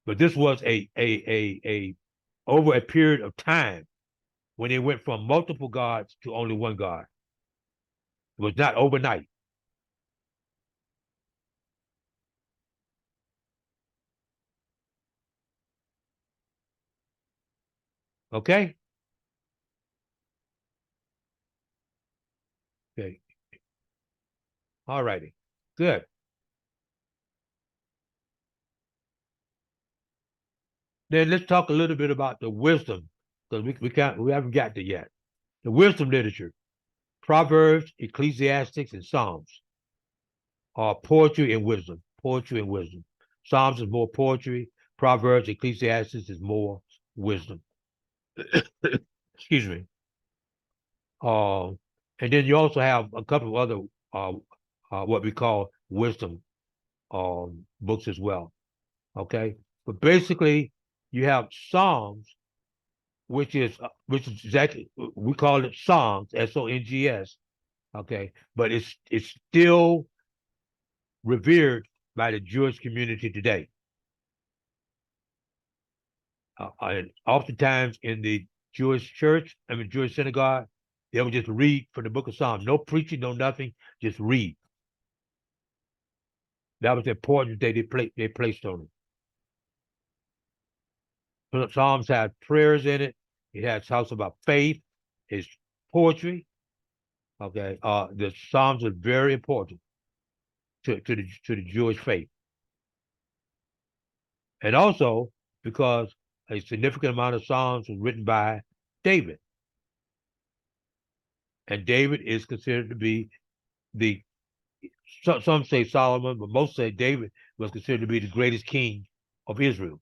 But this was a over a period of time when they went from multiple gods to only one God. It was not overnight. Okay? Okay. All righty. Good. Then let's talk a little bit about the wisdom, because we haven't got to yet. The wisdom literature, Proverbs, Ecclesiastics, and Psalms are poetry and wisdom. Poetry and wisdom. Psalms is more poetry. Proverbs, Ecclesiastes is more wisdom. Excuse me. And then you also have a couple of other what we call wisdom books as well. Okay, but basically you have Psalms, which is exactly, we call it songs, songs. Okay, but it's still revered by the Jewish community today. And oftentimes in the Jewish church, Jewish synagogue, they would just read from the book of Psalms. No preaching, no nothing, just read. That was the importance they placed on it. Psalms had prayers in it. It has talks about faith. It's poetry. Okay, the Psalms are very important to the Jewish faith, and also because a significant amount of Psalms was written by David, and David is considered to be some say Solomon, but most say David was considered to be the greatest king of Israel.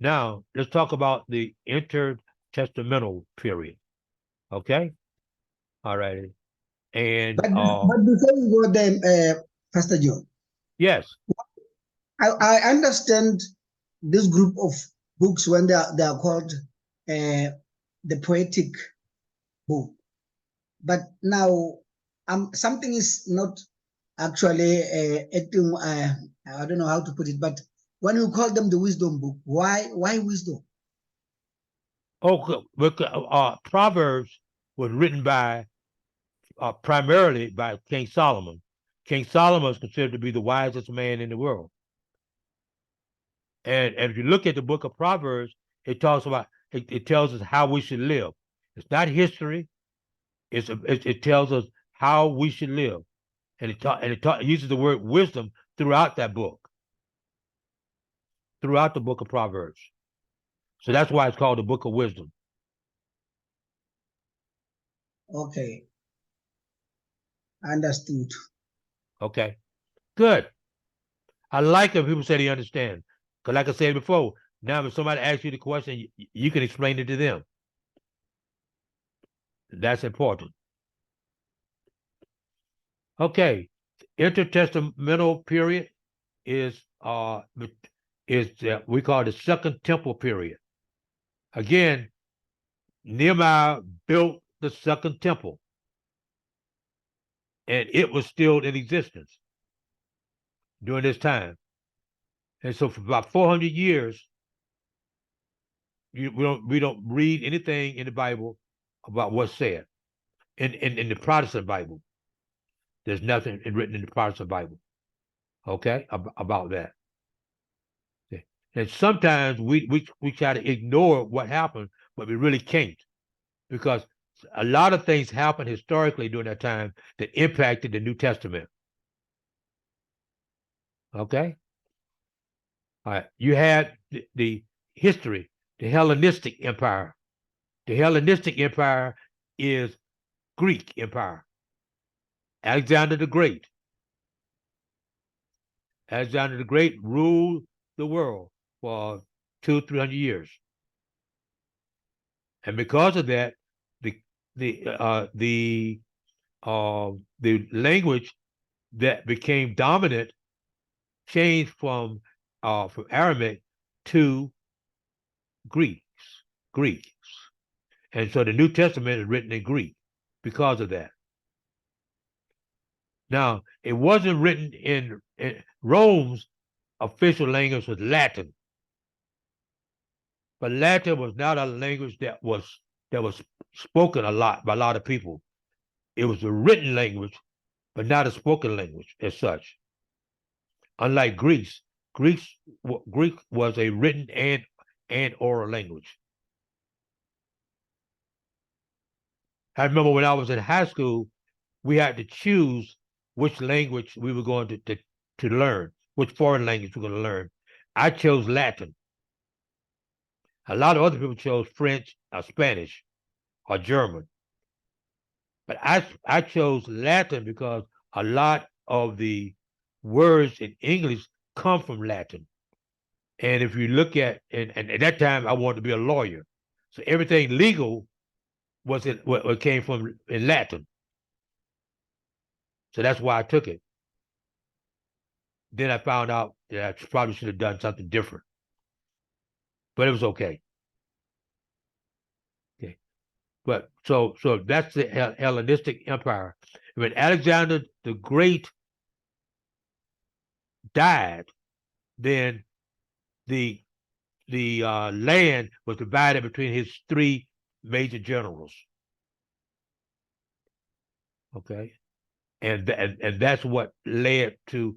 Now, let's talk about the intertestamental period. Okay? All righty. And But before we go there, Pastor John, yes, I understand this group of books when they are called the poetic book. But now something is not actually acting, I don't know how to put it, but when you call them the wisdom book, why wisdom? Proverbs was written by primarily by King Solomon. King Solomon is considered to be the wisest man in the world. And if you look at the book of Proverbs, it talks about it tells us how we should live. It's not history. It tells us how we should live, and it uses the word wisdom throughout that book, throughout the book of Proverbs. So that's why it's called the Book of Wisdom. Okay, understood. Okay, good. I like it when people say they understand, because like I said before, now if somebody asks you the question, you can explain it to them. That's important. Okay, intertestamental period is we call it the Second Temple period. Again, Nehemiah built the Second Temple, and it was still in existence during this time. And so for about 400 years, we don't read anything in the Bible about what's said. In the Protestant Bible, there's nothing written in the Protestant Bible, okay, about that. Okay. And sometimes we try to ignore what happened, but we really can't, because a lot of things happened historically during that time that impacted the New Testament. Okay? All right. You had the history, the Hellenistic Empire. The Hellenistic Empire is Greek Empire. Alexander the Great. Alexander the Great ruled the world for 200-300 years. And because of that, the language that became dominant changed from Aramaic to Greek. And so the New Testament is written in Greek because of that. Now, it wasn't written in Rome's official language was Latin. But Latin was not a language that was spoken a lot by a lot of people. It was a written language, but not a spoken language as such. Unlike Greek was a written and oral language. I remember when I was in high school, we had to choose which language we were going to learn, which foreign language we were going to learn. I chose Latin. A lot of other people chose French or Spanish or German. But I chose Latin because a lot of the words in English come from Latin. And if you look at, and at that time, I wanted to be a lawyer. So everything legal was what came from in Latin. So that's why I took it. Then I found out that I probably should have done something different. But it was okay. Okay. But so that's the Hellenistic Empire. When Alexander the Great died, then the land was divided between his three major generals. Okay. And that's what led to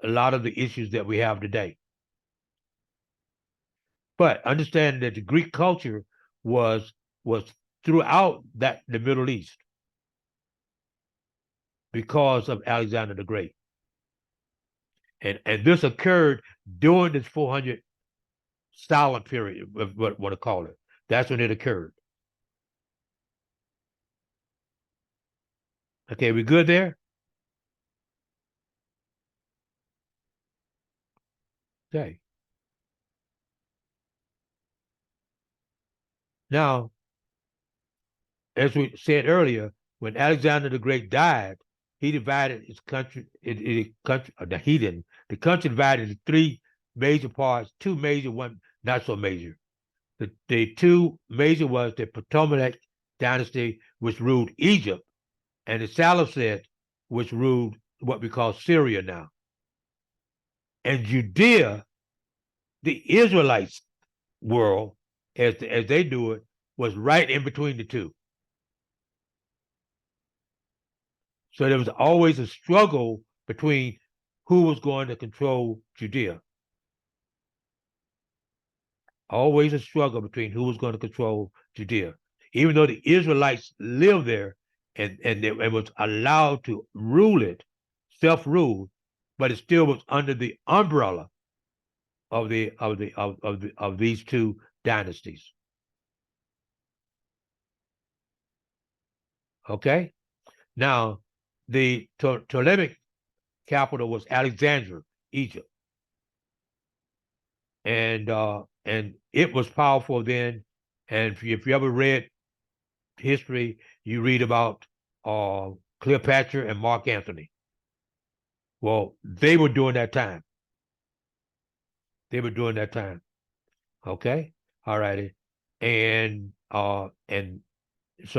a lot of the issues that we have today. But understand that the Greek culture was throughout the Middle East because of Alexander the Great. And this occurred during this 400 silent period, what to call it. That's when it occurred. Okay, we good there? Okay. Now, as we said earlier, when Alexander the Great died, he divided his country, the heathen, the country divided into three major parts, two major, one not so major. The two major was the Ptolemaic dynasty, which ruled Egypt, and the Seleucid, which ruled what we call Syria now. And Judea, the Israelites world, as they do it, was right in between the two. So there was always a struggle between who was going to control Judea. Always a struggle between who was going to control Judea. Even though the Israelites lived there and was allowed to rule it, self-rule, but it still was under the umbrella of these two dynasties. Okay? Now, the Ptolemaic capital was Alexandria, Egypt. And it was powerful then. And if you ever read history, you read about Cleopatra and Mark Antony. Well, they were during that time. They were during that time. Okay? All righty. And so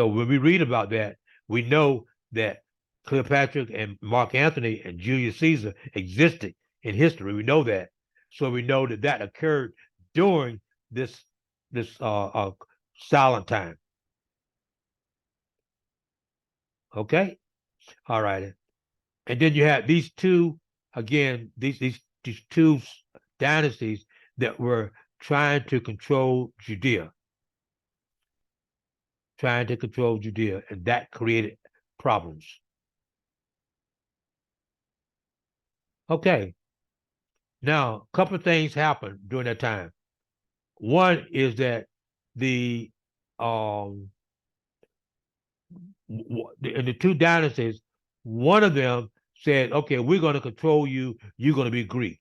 when we read about that, we know that Cleopatra and Mark Antony and Julius Caesar existed in history. We know that. So we know that that occurred during this silent time. Okay? All righty. And then you have these two, again, these two dynasties that were trying to control Judea. Trying to control Judea, and that created problems. Okay. Now, a couple of things happened during that time. One is that in the two dynasties, one of them said, okay, we're going to control you. You're going to be Greek.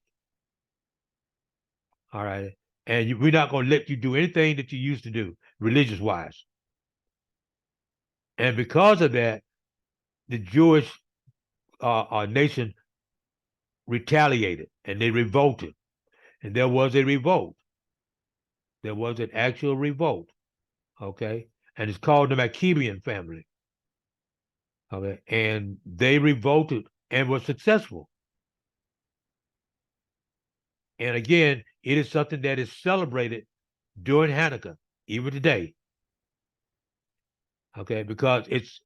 All right. And we're not going to let you do anything that you used to do, religious-wise. And because of that, the Jewish nation retaliated and they revolted. And there was a revolt. There was an actual revolt. Okay. And it's called the Maccabean family. Okay. And they revolted and were successful. And again, it is something that is celebrated during Hanukkah, even today. Okay, because it's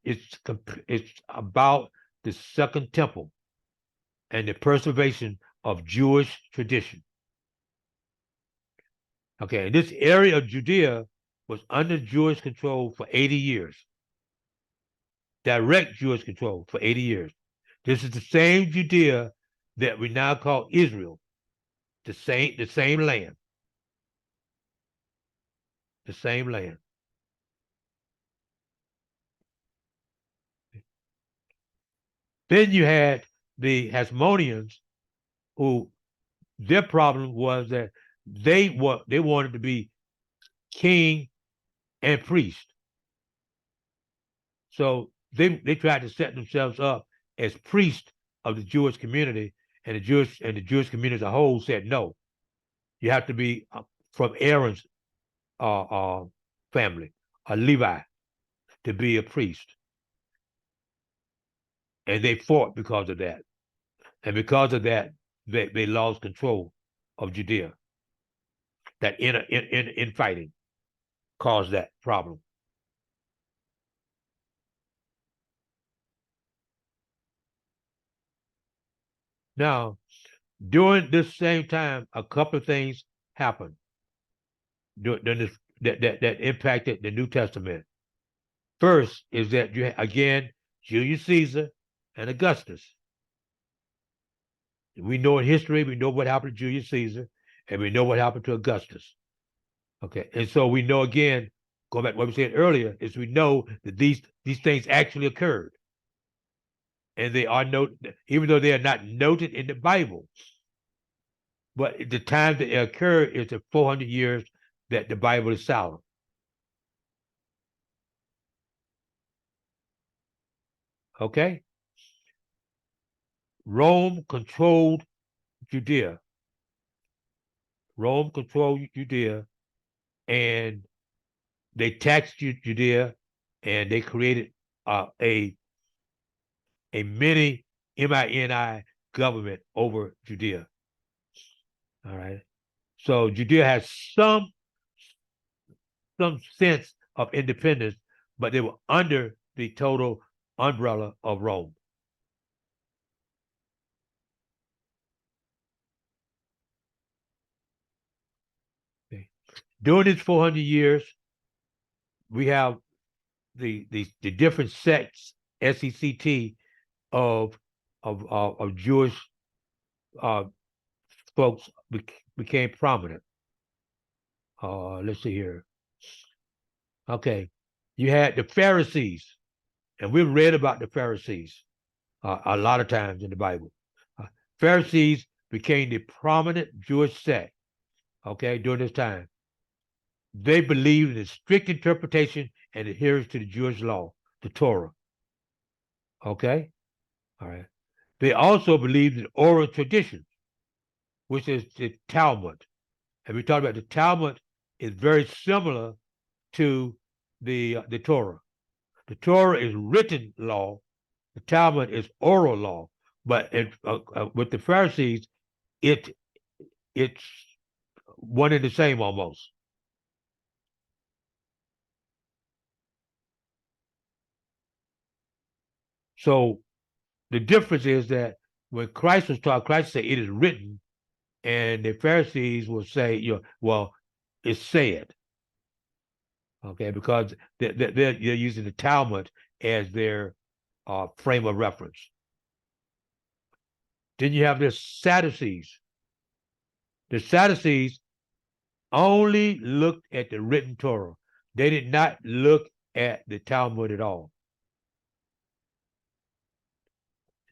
about the Second Temple and the preservation of Jewish tradition. Okay, and this area of Judea was under Jewish control for 80 years. Direct Jewish control for 80 years. This is the same Judea that we now call Israel. The same land. The same land. Then you had the Hasmoneans, who their problem was that they wanted to be king and priest. So they tried to set themselves up as priests of the Jewish community, and the Jewish community as a whole said no. You have to be from Aaron's family, a Levi, to be a priest. And they fought because of that. And because of that, they lost control of Judea. That infighting caused that problem. Now, during this same time, a couple of things happened that impacted the New Testament. First is that you again Julius Caesar and Augustus. We know in history, we know what happened to Julius Caesar, and we know what happened to Augustus. Okay, and so we know again, going back to what we said earlier, is we know that these things actually occurred. and they are noted, even though they are not noted in the Bible. But the time that it occurred is the 400 years that the Bible is silent. Okay? Rome controlled Judea. Rome controlled Judea, and they taxed Judea, and they created a mini MINI government over Judea. All right. So Judea has some sense of independence, but they were under the total umbrella of Rome. Okay. During these 400 years, we have the different sects, SECT, of Jewish folks became prominent. Let's see here. Okay, you had the Pharisees, and we've read about the Pharisees a lot of times in the Bible. Pharisees became the prominent Jewish sect, okay, during this time. They believed in strict interpretation and adherence to the Jewish law, the Torah. Okay? All right. They also believed in oral traditions, which is the Talmud. And we talked about the Talmud is very similar to the Torah. The Torah is written law. The Talmud is oral law. But with the Pharisees, it's one and the same almost. So the difference is that when Christ was taught, Christ said, "It is written," and the Pharisees will say, "Well, it's said." Okay, because they're using the Talmud as their frame of reference. Then you have the Sadducees. The Sadducees only looked at the written Torah. They did not look at the Talmud at all.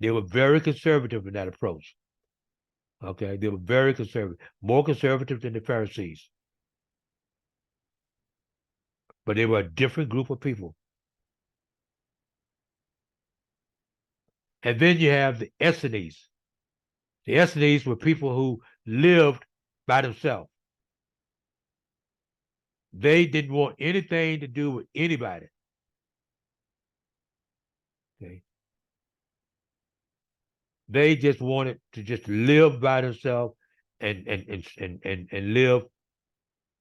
They were very conservative in that approach. Okay, they were very conservative, more conservative than the Pharisees. But they were a different group of people. And then you have the Essenes. The Essenes were people who lived by themselves. They didn't want anything to do with anybody. Okay. They just wanted to just live by themselves and live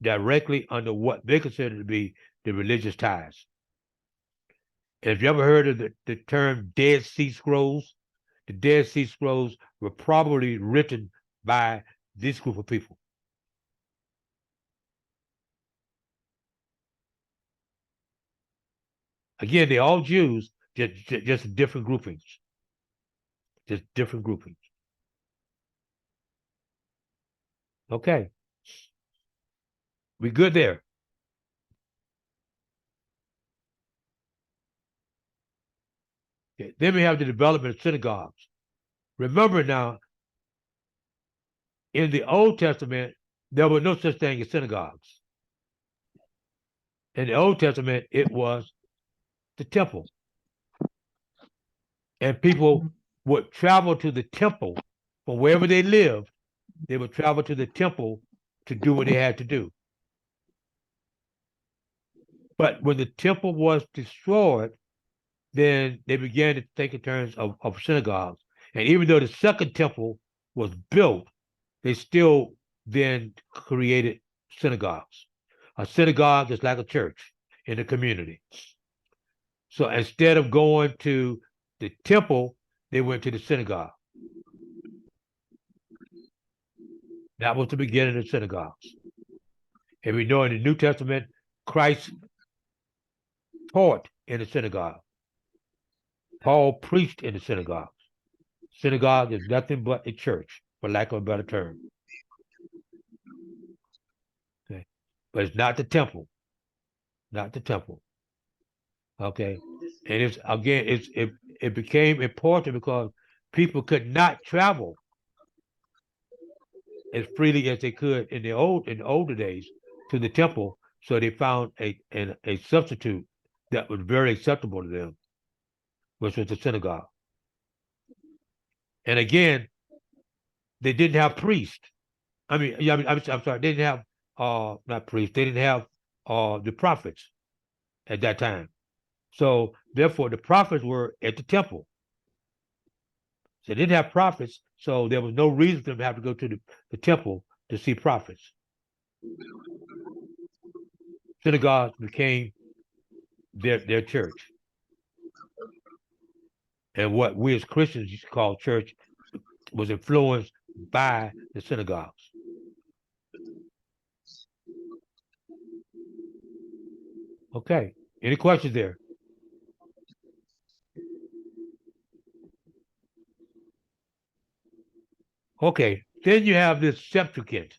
directly under what they consider to be the religious ties. And if you ever heard of the term Dead Sea Scrolls, the Dead Sea Scrolls were probably written by this group of people. Again, they're all Jews, just different groupings. Just different groupings. Okay. We good there? Okay. Then we have the development of synagogues. Remember now, in the Old Testament, there was no such thing as synagogues. In the Old Testament, it was the temple. And people would travel to the temple from wherever they lived. They would travel to the temple to do what they had to do. But when the temple was destroyed, then they began to think in terms of synagogues. And even though the second temple was built, they still then created synagogues. A synagogue is like a church in the community. So instead of going to the temple, they went to the synagogue. That was the beginning of synagogues. And we know in the New Testament, Christ taught in the synagogue. Paul preached in the synagogues. Synagogue is nothing but a church, for lack of a better term. Okay. But it's not the temple. Not the temple. Okay. And it's again, it became important because people could not travel as freely as they could in the older days to the temple. So they found a substitute that was very acceptable to them, which was the synagogue. And again, they didn't have priests. I mean, yeah, I'm sorry, they didn't have not priests, they didn't have the prophets at that time. So therefore the prophets were at the temple. So they didn't have prophets, so there was no reason for them to have to go to the temple to see prophets. Synagogues became their church. And what we as Christians used to call church was influenced by the synagogues. Okay, any questions there? Okay, then you have this Septuagint.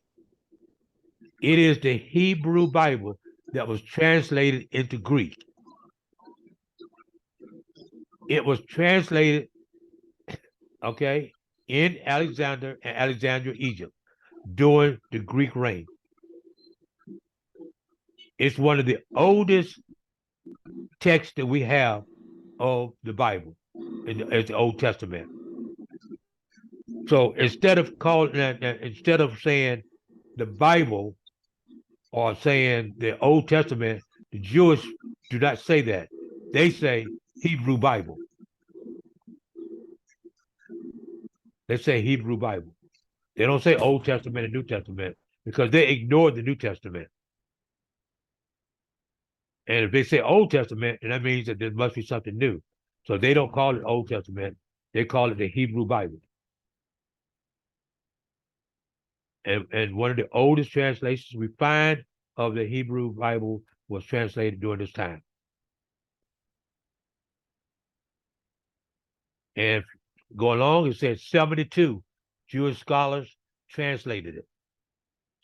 It is the Hebrew Bible that was translated into Greek. It was translated, okay, in Alexander and Alexandria, Egypt, during the Greek reign. It's one of the oldest texts that we have of the Bible, as the Old Testament. So instead of saying the Bible or saying the Old Testament, the Jewish do not say that. They say Hebrew Bible. They say Hebrew Bible. They don't say Old Testament and New Testament because they ignored the New Testament. And if they say Old Testament, then that means that there must be something new. So they don't call it Old Testament. They call it the Hebrew Bible. And one of the oldest translations we find of the Hebrew Bible was translated during this time. And going along, it says 72 Jewish scholars translated it.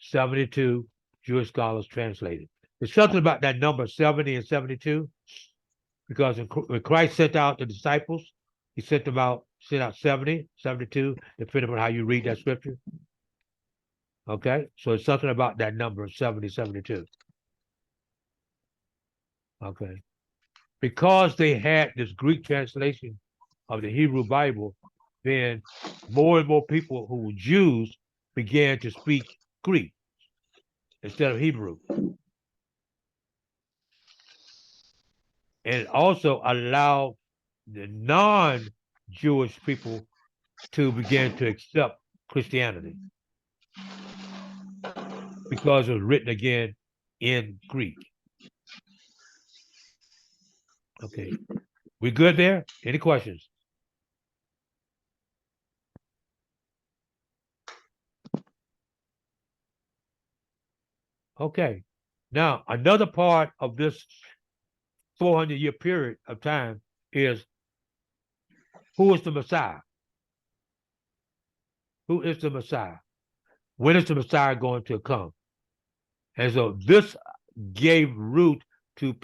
72 Jewish scholars translated. There's something about that number 70 and 72, because when Christ sent out the disciples, he sent out 70, 72, depending on how you read that scripture. Okay, so it's something about that number 70, 72. Okay, because they had this Greek translation of the Hebrew Bible, then more and more people who were Jews began to speak Greek instead of Hebrew. And it also allowed the non-Jewish people to begin to accept Christianity because it was written again in Greek. Okay, we good there? Any questions? Okay, now another part of this 400-year period of time is, who is the Messiah? Who is the Messiah? When is the Messiah going to come? And so this gave root to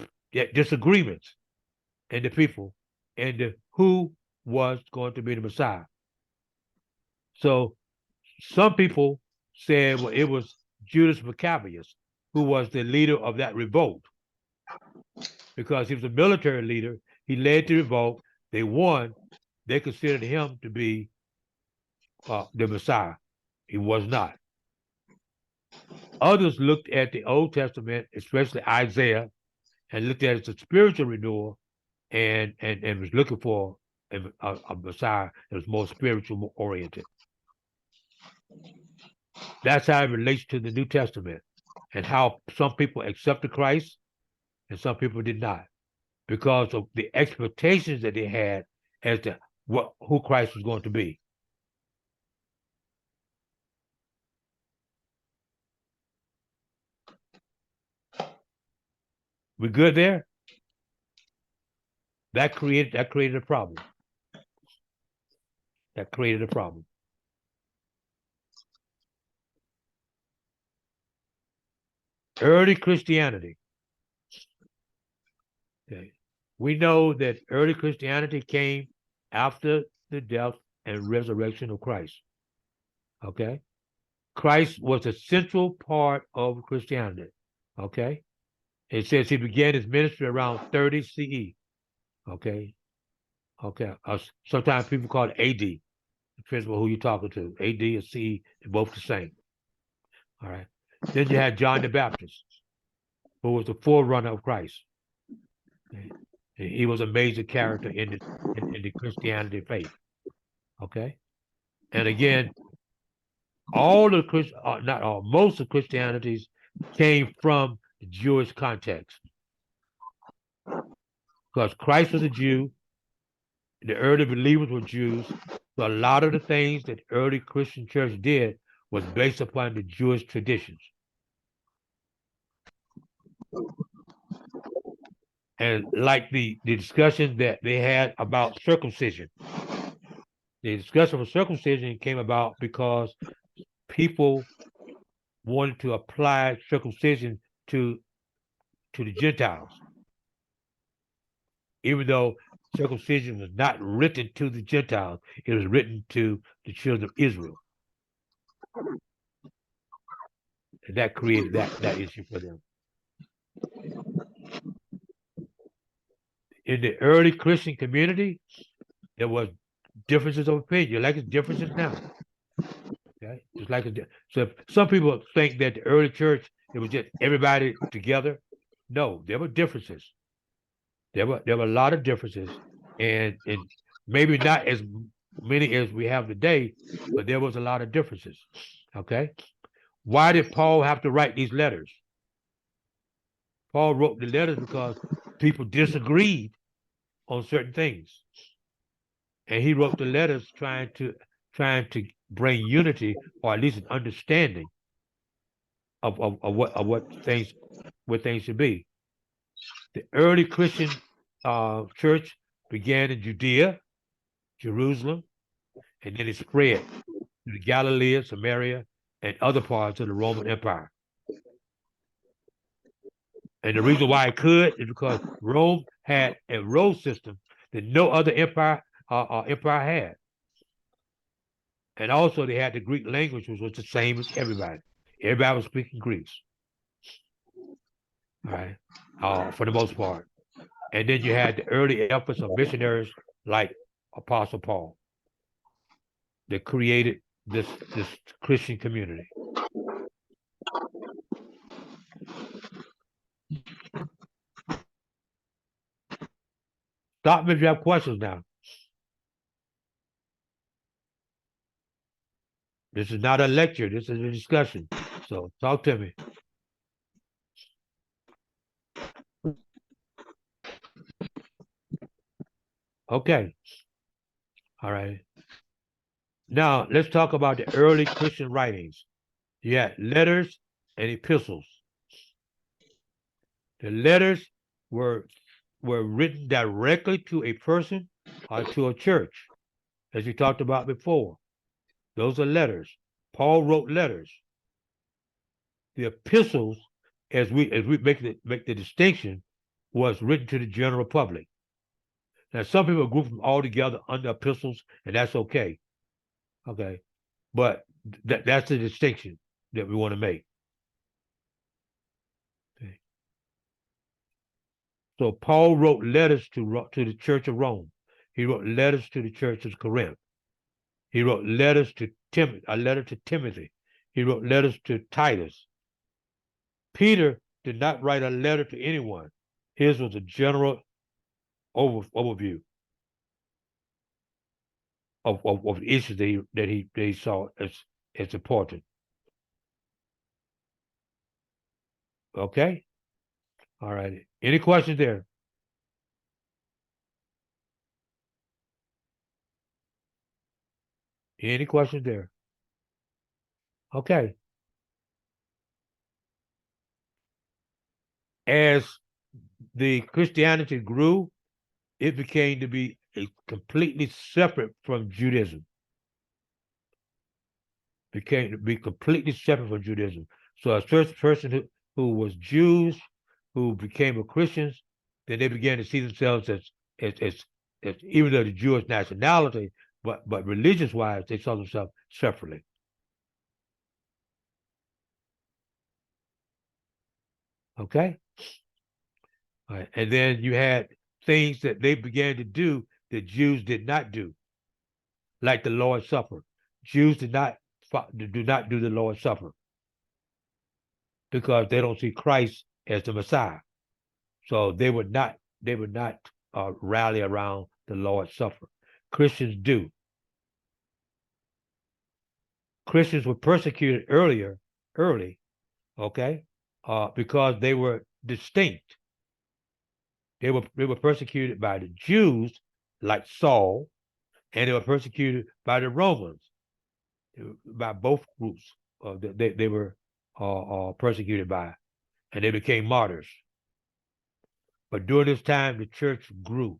disagreements in the people and who was going to be the Messiah. So some people said, well, it was Judas Maccabeus who was the leader of that revolt, because he was a military leader. He led the revolt. They won. They considered him to be the Messiah. He was not. Others looked at the Old Testament, especially Isaiah, and looked at it as a spiritual renewal, and was looking for a Messiah that was more spiritual, more oriented. That's how it relates to the New Testament, and how some people accepted Christ and some people did not, because of the expectations that they had as to who Christ was going to be. We good there? That created a problem. That created a problem. Early Christianity. Okay. We know that early Christianity came after the death and resurrection of Christ. Okay? Christ was a central part of Christianity. Okay? It says he began his ministry around 30 CE. Okay? Okay. Sometimes people call it AD. Depends on who you're talking to. AD or CE, they're both the same. All right. Then you had John the Baptist, who was the forerunner of Christ. Okay? He was a major character in the Christianity faith. Okay? And again, all the not all, most of Christianities came from the Jewish context. Because Christ was a Jew, the early believers were Jews, so a lot of the things that early Christian church did was based upon the Jewish traditions. And like the discussion that they had about circumcision, the discussion of circumcision came about because people wanted to apply circumcision to the Gentiles, even though circumcision was not written to the Gentiles, it was written to the children of Israel. And that created that issue for them. In the early Christian community, there was differences of opinion, like it's differences now. Okay, just like so. Some people think that the early church, it was just everybody together. No, there were differences. There were a lot of differences, and maybe not as many as we have today, but there was a lot of differences. Okay, why did Paul have to write these letters? Paul wrote the letters because people disagreed on certain things, and he wrote the letters trying to bring unity, or at least an understanding of what things should be. The early Christian church began in Judea, Jerusalem, and then it spread to the Galilee, Samaria, and other parts of the Roman Empire. And the reason why it could is because Rome had a road system that no other empire had. And also they had the Greek language, which was the same as everybody. Everybody was speaking Greek. All right, for the most part. And then you had the early efforts of missionaries like Apostle Paul that created this Christian community. Stop me if you have questions now. This is not a lecture, this is a discussion. So talk to me. Okay. All right. Now let's talk about the early Christian writings. You had letters and epistles. The letters were written directly to a person or to a church, as we talked about before. Those are letters. Paul wrote letters. The epistles, as we make the distinction, was written to the general public. Now, some people group them all together under epistles, and that's okay. Okay, but that's the distinction that we want to make. Okay. So Paul wrote letters to the Church of Rome. He wrote letters to the Church of Corinth. He wrote letters to a letter to Timothy. He wrote letters to Titus. Peter did not write a letter to anyone. His was a general overview of issues that he saw as important. Okay? All right. Any questions there? Any questions there? Okay. As the Christianity grew, it became to be completely separate from Judaism. Became to be completely separate from Judaism. So a certain person who was Jews, who became a Christians, then they began to see themselves as even though the Jewish nationality, but religious wise, they saw themselves separately. Okay. All right. And then you had things that they began to do that Jews did not do, like the Lord's Supper. Jews do not do the Lord's Supper because they don't see Christ as the Messiah. So they would not rally around the Lord's Supper. Christians do. Christians were persecuted early, okay, because they were distinct. They were persecuted by the Jews, like Saul, and they were persecuted by the Romans, by both groups. They were persecuted by, and they became martyrs. But during this time, the church grew.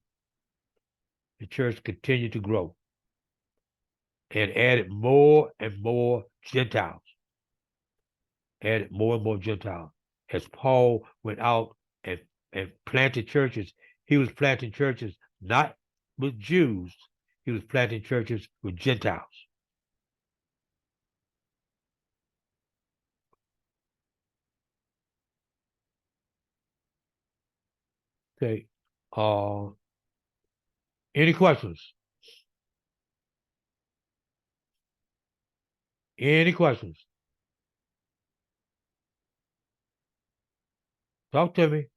The church continued to grow and added more and more Gentiles. Added more and more Gentiles. As Paul went out and planted churches, he was planting churches not with Jews, he was planting churches with Gentiles. Okay. Any questions? Any questions? Talk to me.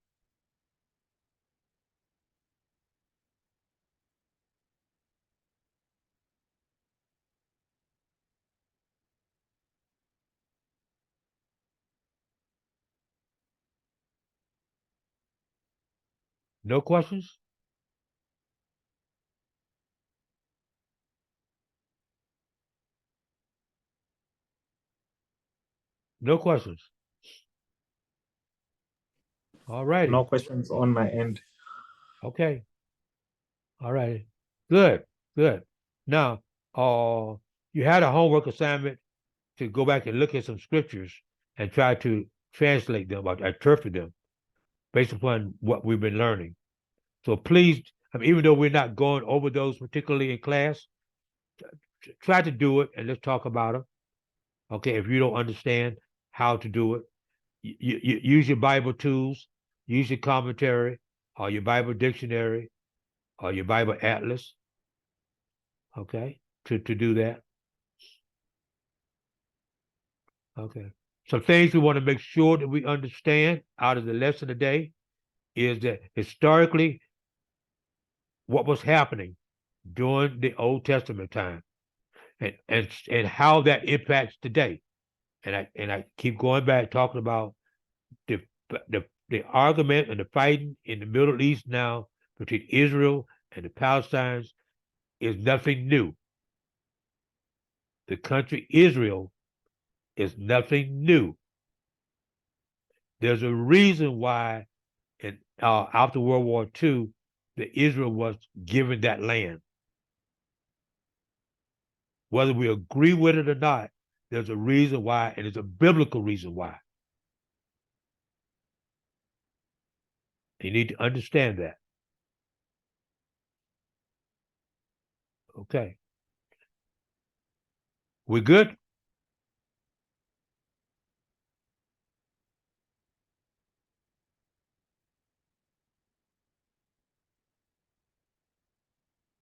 No questions? No questions. All righty. No questions on my end. Okay. All right. Good. Good. Now, you had a homework assignment to go back and look at some scriptures and try to translate them or interpret them based upon what we've been learning. So please, even though we're not going over those particularly in class, try to do it and let's talk about them. Okay, if you don't understand how to do it, you use your Bible tools, use your commentary or your Bible dictionary or your Bible atlas, okay, to do that. Okay. Some things we want to make sure that we understand out of the lesson today is that historically, what was happening during the Old Testament time and how that impacts today. And I keep going back talking about the argument and the fighting in the Middle East now between Israel and the Palestinians is nothing new. The country Israel is nothing new. There's a reason why after World War II, Israel was given that land. Whether we agree with it or not, there's a reason why, and it's a biblical reason why. You need to understand that. Okay. We're good?